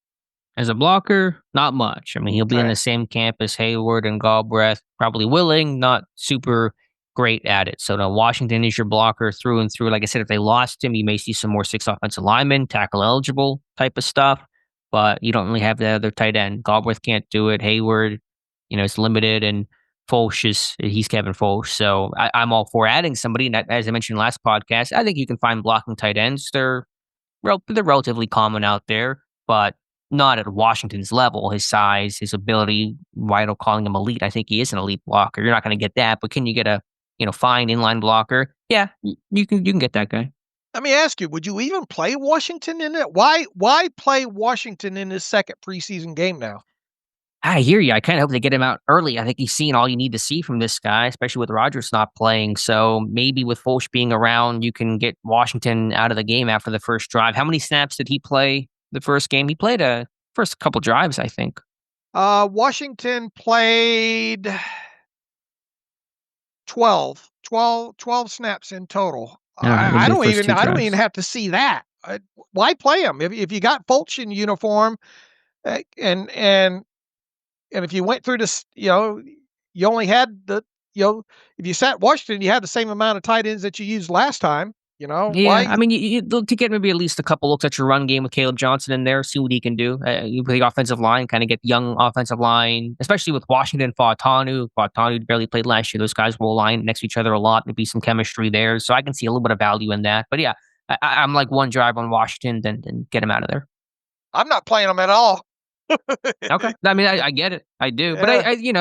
As a blocker, not much. I mean, he'll be in the same camp as Hayward and Galbraith, probably willing, not super great at it. So now Washington is your blocker through and through. Like I said, if they lost him, you may see some more 6 offensive linemen, tackle eligible type of stuff, but you don't really have the other tight end. Galbraith can't do it. Hayward, is limited, and Fulch he's Kevin Fulch. So I'm all for adding somebody. And as I mentioned last podcast, I think you can find blocking tight ends. They're relatively common out there, but not at Washington's level, his size, his ability. Weidl calling him elite. I think he is an elite blocker. You're not going to get that, but can you get a fine inline blocker? Yeah, you can get that guy. Let me ask you, would you even play Washington in it? Why play Washington in this second preseason game now? I hear you. I kind of hope they get him out early. I think he's seen all you need to see from this guy, especially with Rodgers not playing. So maybe with Fulch being around, you can get Washington out of the game after the first drive. How many snaps did he play the first game? He played a first couple drives, I think. Washington played 12 snaps in total. I don't even have to see that. Why play him if you got Fulch in uniform, and if you went through this, you only had if you sat Washington, you had the same amount of tight ends that you used last time. Yeah, why? I mean, you look to get maybe at least a couple looks at your run game with Kaleb Johnson in there, see what he can do. You play offensive line, kind of get young offensive line, especially with Washington, Fautanu barely played last year. Those guys will align next to each other a lot. Maybe some chemistry there. So I can see a little bit of value in that. But yeah, I'm like one drive on Washington, then get him out of there. I'm not playing them at all. Okay. I mean, I get it. I do. Yeah. But you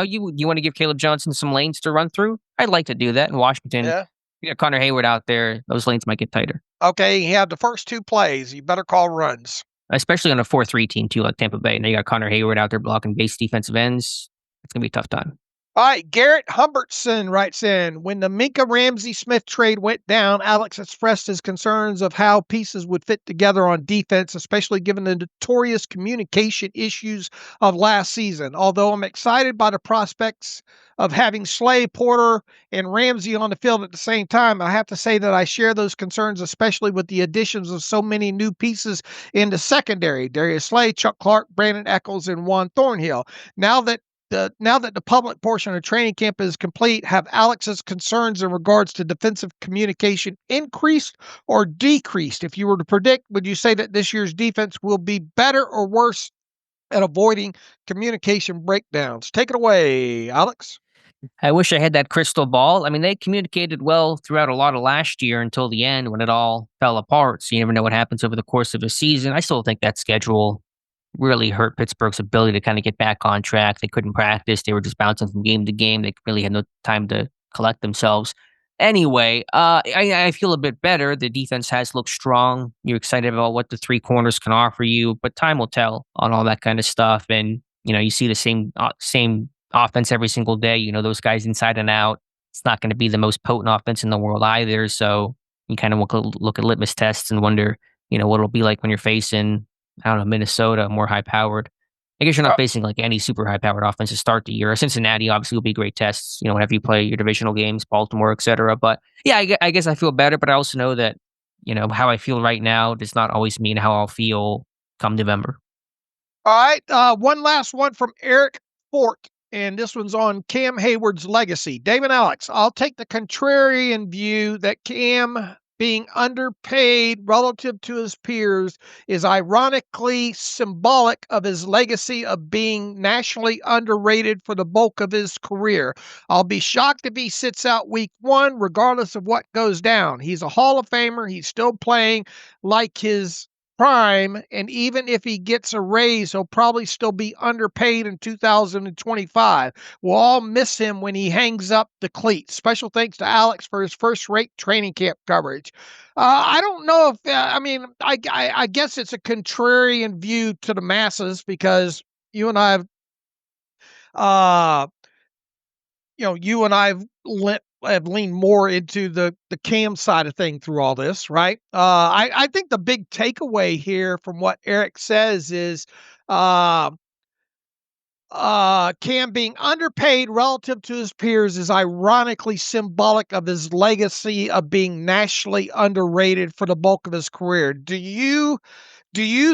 want to give Kaleb Johnson some lanes to run through? I'd like to do that in Washington. Yeah. You got Connor Hayward out there. Those lanes might get tighter. Okay, you have the first 2 plays. You better call runs. Especially on a 4-3 team, too, like Tampa Bay. Now you got Connor Hayward out there blocking base defensive ends. It's going to be a tough time. All right, Garrett Humbertson writes in, when the Minka Ramsey-Smith trade went down, Alex expressed his concerns of how pieces would fit together on defense, especially given the notorious communication issues of last season. Although I'm excited by the prospects of having Slay, Porter, and Ramsey on the field at the same time, I have to say that I share those concerns, especially with the additions of so many new pieces in the secondary. Darius Slay, Chuck Clark, Brandon Echols, and Juan Thornhill. Now that the public portion of training camp is complete, have Alex's concerns in regards to defensive communication increased or decreased? If you were to predict, would you say that this year's defense will be better or worse at avoiding communication breakdowns? Take it away, Alex. I wish I had that crystal ball. I mean, they communicated well throughout a lot of last year until the end when it all fell apart. So you never know what happens over the course of a season. I still think that schedule really hurt Pittsburgh's ability to kind of get back on track. They couldn't practice. They were just bouncing from game to game. They really had no time to collect themselves. Anyway, I feel a bit better. The defense has looked strong. You're excited about what the 3 corners can offer you, but time will tell on all that kind of stuff. And, you see the same offense every single day. Those guys inside and out. It's not going to be the most potent offense in the world either. So you kind of look at litmus tests and wonder, what it'll be like when you're facing, I don't know, Minnesota, more high-powered. I guess you're not facing like any super high-powered offense to start the year. Cincinnati obviously will be great tests, whenever you play your divisional games, Baltimore, etc. But yeah, I guess I feel better, but I also know that, how I feel right now does not always mean how I'll feel come November. All right, one last one from Eric Fort and this one's on Cam Hayward's legacy. Dave and Alex, I'll take the contrarian view that Cam being underpaid relative to his peers is ironically symbolic of his legacy of being nationally underrated for the bulk of his career. I'll be shocked if he sits out week 1, regardless of what goes down. He's a Hall of Famer. He's still playing like his prime, and even if he gets a raise, he'll probably still be underpaid in 2025. We'll all miss him when he hangs up the cleats. Special thanks to Alex for his first-rate training camp coverage. I don't know if I guess it's a contrarian view to the masses because you and I have leaned more into the Cam side of thing through all this, right? I think the big takeaway here from what Eric says is Cam being underpaid relative to his peers is ironically symbolic of his legacy of being nationally underrated for the bulk of his career. Do you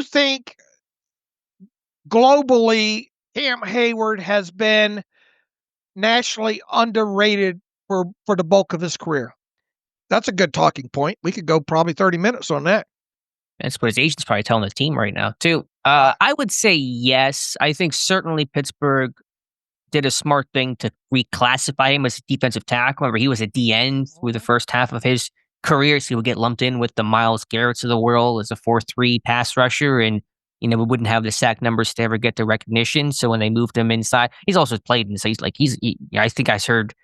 think globally Cam Hayward has been nationally underrated for the bulk of his career? That's a good talking point. We could go probably 30 minutes on that. That's what his agent's probably telling the team right now, too. I would say yes. I think certainly Pittsburgh did a smart thing to reclassify him as a defensive tackle. Remember, he was a DN through the first half of his career, so he would get lumped in with the Myles Garretts of the world as a 4-3 pass rusher, and we wouldn't have the sack numbers to ever get the recognition. So when they moved him inside, he's also played in. So I think I heard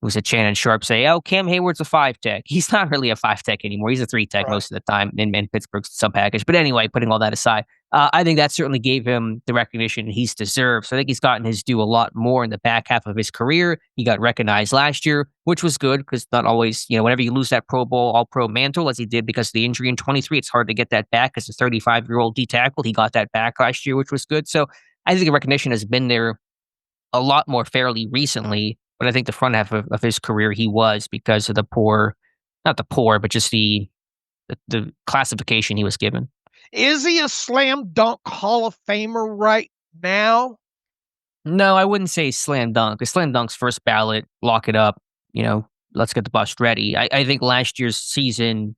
it was a Shannon Sharp say, "Oh, Cam Hayward's a 5-tech." He's not really a 5-tech anymore. He's a 3-tech most of the time in Pittsburgh's sub package. But anyway, putting all that aside, I think that certainly gave him the recognition he's deserved. So I think he's gotten his due a lot more in the back half of his career. He got recognized last year, which was good because not always, whenever you lose that Pro Bowl, All-Pro mantle, as he did because of the injury in 23, it's hard to get that back as a 35-year-old D tackle. He got that back last year, which was good. So I think the recognition has been there a lot more fairly recently. But I think the front half of his career, he was because of but just the classification he was given. Is he a slam dunk Hall of Famer right now? No, I wouldn't say slam dunk. A slam dunk's first ballot, lock it up, let's get the bust ready. I think last year's season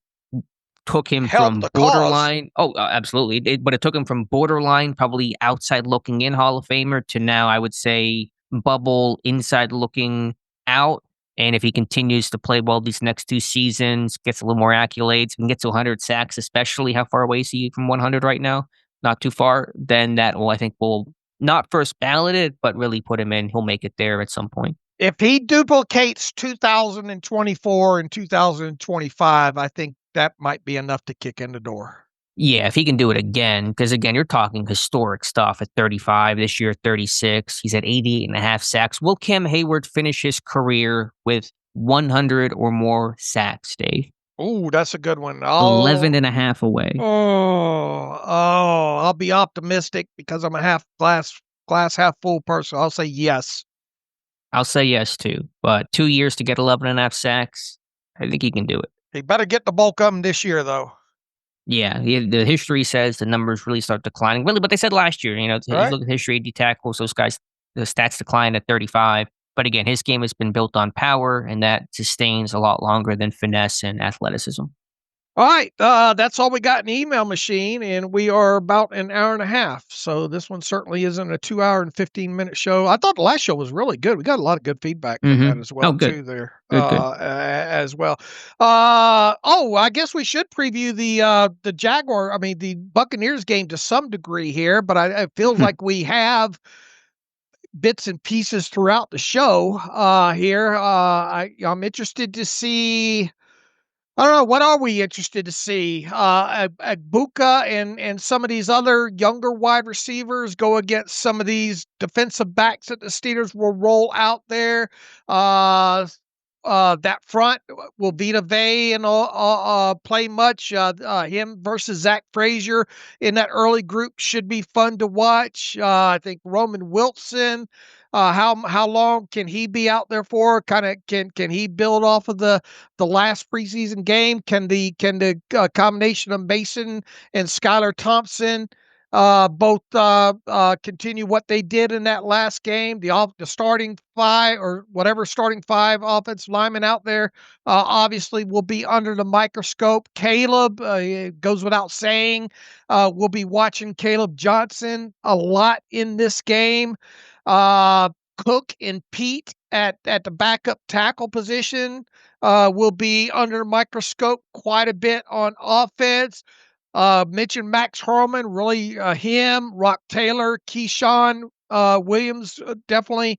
took him from borderline. Absolutely. But it took him from borderline, probably outside looking in Hall of Famer to now, I would say, bubble inside looking out. And if he continues to play well these next 2 seasons, gets a little more accolades, and gets to 100 sacks, especially how far away is he from 100 right now? Not too far. Then that will not first ballot it, but really put him in. He'll make it there at some point. If he duplicates 2024 and 2025, I think that might be enough to kick in the door. Yeah, if he can do it again, because again, you're talking historic stuff at 35, this year 36. He's at 88.5 sacks. Will Cam Hayward finish his career with 100 or more sacks, Dave? Oh, that's a good one. 11.5 away. I'll be optimistic because I'm a half glass half full person. I'll say yes. I'll say yes, too. But 2 years to get 11.5 sacks, I think he can do it. He better get the bulk of them this year, though. Yeah, the history says the numbers really start declining. Really, but they said last year, right? You look at history, D tackles, those guys, the stats decline at 35. But again, his game has been built on power, and that sustains a lot longer than finesse and athleticism. All right, that's all we got in the email machine, and we are about an hour and a half. So this one certainly isn't a 2 hour and 15-minute show. I thought the last show was really good. We got a lot of good feedback from that as well, good. too, there. Good. As well. I guess we should preview the Buccaneers game to some degree here, but it feels like we have bits and pieces throughout the show here. I'm interested to see. I don't know. What are we interested to see? Buka and some of these other younger wide receivers go against some of these defensive backs that the Steelers will roll out there. That front, will Vita Vea and play much? Him versus Zach Frazier in that early group should be fun to watch. I think Roman Wilson. How long can he be out there for? Kind of can he build off of the last preseason game? Can the combination of Mason and Skylar Thompson both continue what they did in that last game. The starting five or whatever starting five offensive linemen out there obviously will be under the microscope. Kaleb, it goes without saying, we'll be watching Kaleb Johnson a lot in this game. Cook and Pete at the backup tackle position will be under microscope quite a bit on offense. Mentioned Max Herman, really him, Rock Taylor, Keyshawn Williams, definitely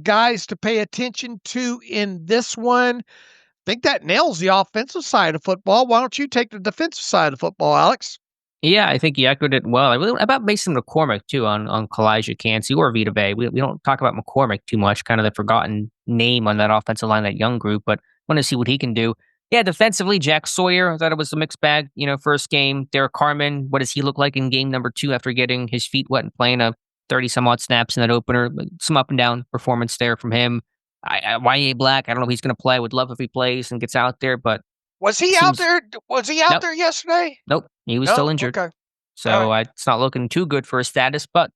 guys to pay attention to in this one. I think that nails the offensive side of football. Why don't you take the defensive side of football, Alex? Yeah, I think you echoed it well. I really about Mason McCormick too on Kalijah Cansey or Vita Bay. We don't talk about McCormick too much, kind of the forgotten name on that offensive line, that young group, but want to see what he can do. Yeah, defensively, Jack Sawyer, I thought it was a mixed bag, first game. Derek Carman, what does he look like in game number 2 after getting his feet wet and playing a 30-some-odd snaps in that opener? Some up and down performance there from him. YA Black, I don't know if he's going to play. I would love if he plays and gets out there, but was he out there? Was he out there yesterday? Nope. He was still injured. Okay. So it's not looking too good for his status, but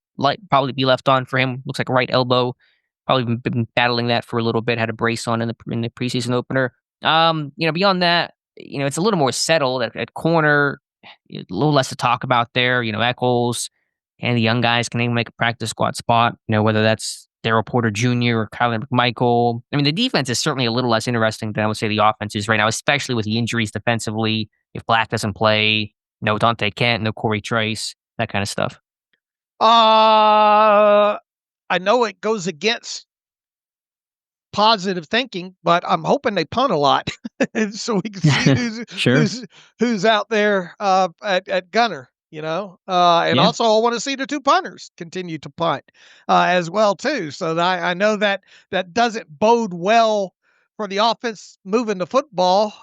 probably be left on for him. Looks like a right elbow. Probably been battling that for a little bit. Had a brace on in the preseason opener. Beyond that, it's a little more settled at corner. A little less to talk about there. Eccles and the young guys can even make a practice squad spot. Whether that's Darryl Porter Jr. or Kyler McMichael. I mean, the defense is certainly a little less interesting than I would say the offense is right now, especially with the injuries defensively. If Black doesn't play, no Dante Kent, no Corey Trace, that kind of stuff. I know it goes against positive thinking, but I'm hoping they punt a lot so we can see who's out there at gunner. Also I want to see the 2 punters continue to punt as well too. So I know that doesn't bode well for the offense moving the football.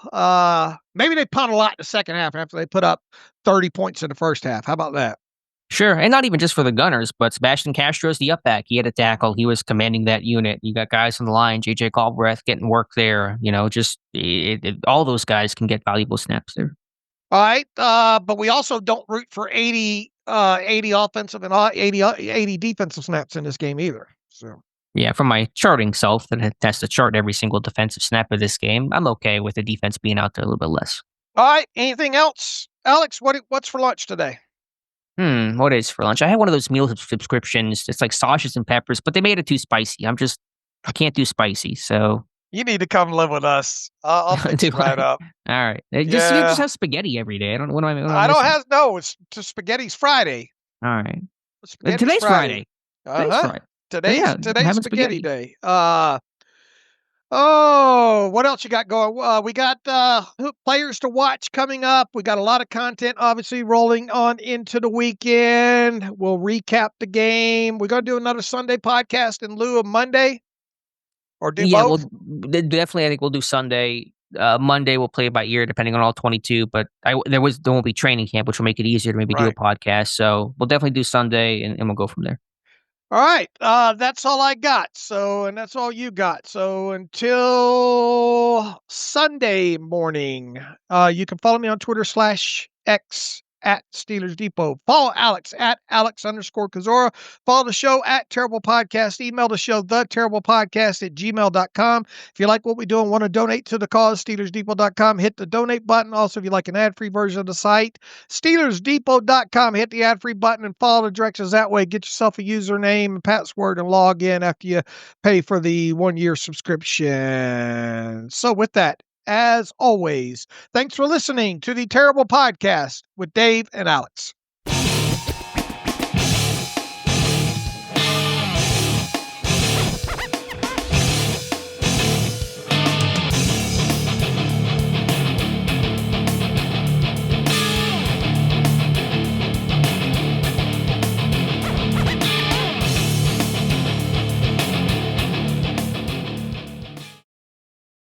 Maybe they punt a lot in the second half after they put up 30 points in the first half. How about that? Sure, and not even just for the Gunners, but Sebastian Castro's the up back. He had a tackle. He was commanding that unit. You got guys on the line, J.J. Galbraith getting work there. All those guys can get valuable snaps there. All right, but we also don't root for 80 offensive and 80 defensive snaps in this game either. So yeah, from my charting self that has to chart every single defensive snap of this game, I'm okay with the defense being out there a little bit less. All right, anything else, Alex? What's for lunch today? What is for lunch? I had one of those meal subscriptions. It's like sausages and peppers, but they made it too spicy. I can't do spicy, so. You need to come live with us. I'll fix it right up. All right. Just have spaghetti every day. I don't. What am I? I don't have. No, it's just spaghetti's Friday. All right. Today's Friday. Today's spaghetti day. What else you got going? We got players to watch coming up. We got a lot of content, obviously, rolling on into the weekend. We'll recap the game. We're going to do another Sunday podcast in lieu of Monday. Or do both? Definitely, I think we'll do Sunday. Monday, we'll play it by ear, depending on all 22. But there won't be training camp, which will make it easier to maybe do a podcast. So we'll definitely do Sunday, and we'll go from there. All right. That's all I got. And that's all you got. So until Sunday morning, you can follow me on Twitter /X at Steelers Depot. Follow Alex at Alex_Kozora. Follow the show at Terrible Podcast. Email the show, theterriblepodcast@gmail.com. If you like what we do and want to donate to the cause, SteelersDepot.com. Hit the donate button. Also, if you like an ad-free version of the site, SteelersDepot.com. Hit the ad-free button and follow the directions that way. Get yourself a username and password and log in after you pay for the 1-year subscription. So with that, as always, thanks for listening to the Terrible Podcast with Dave and Alex.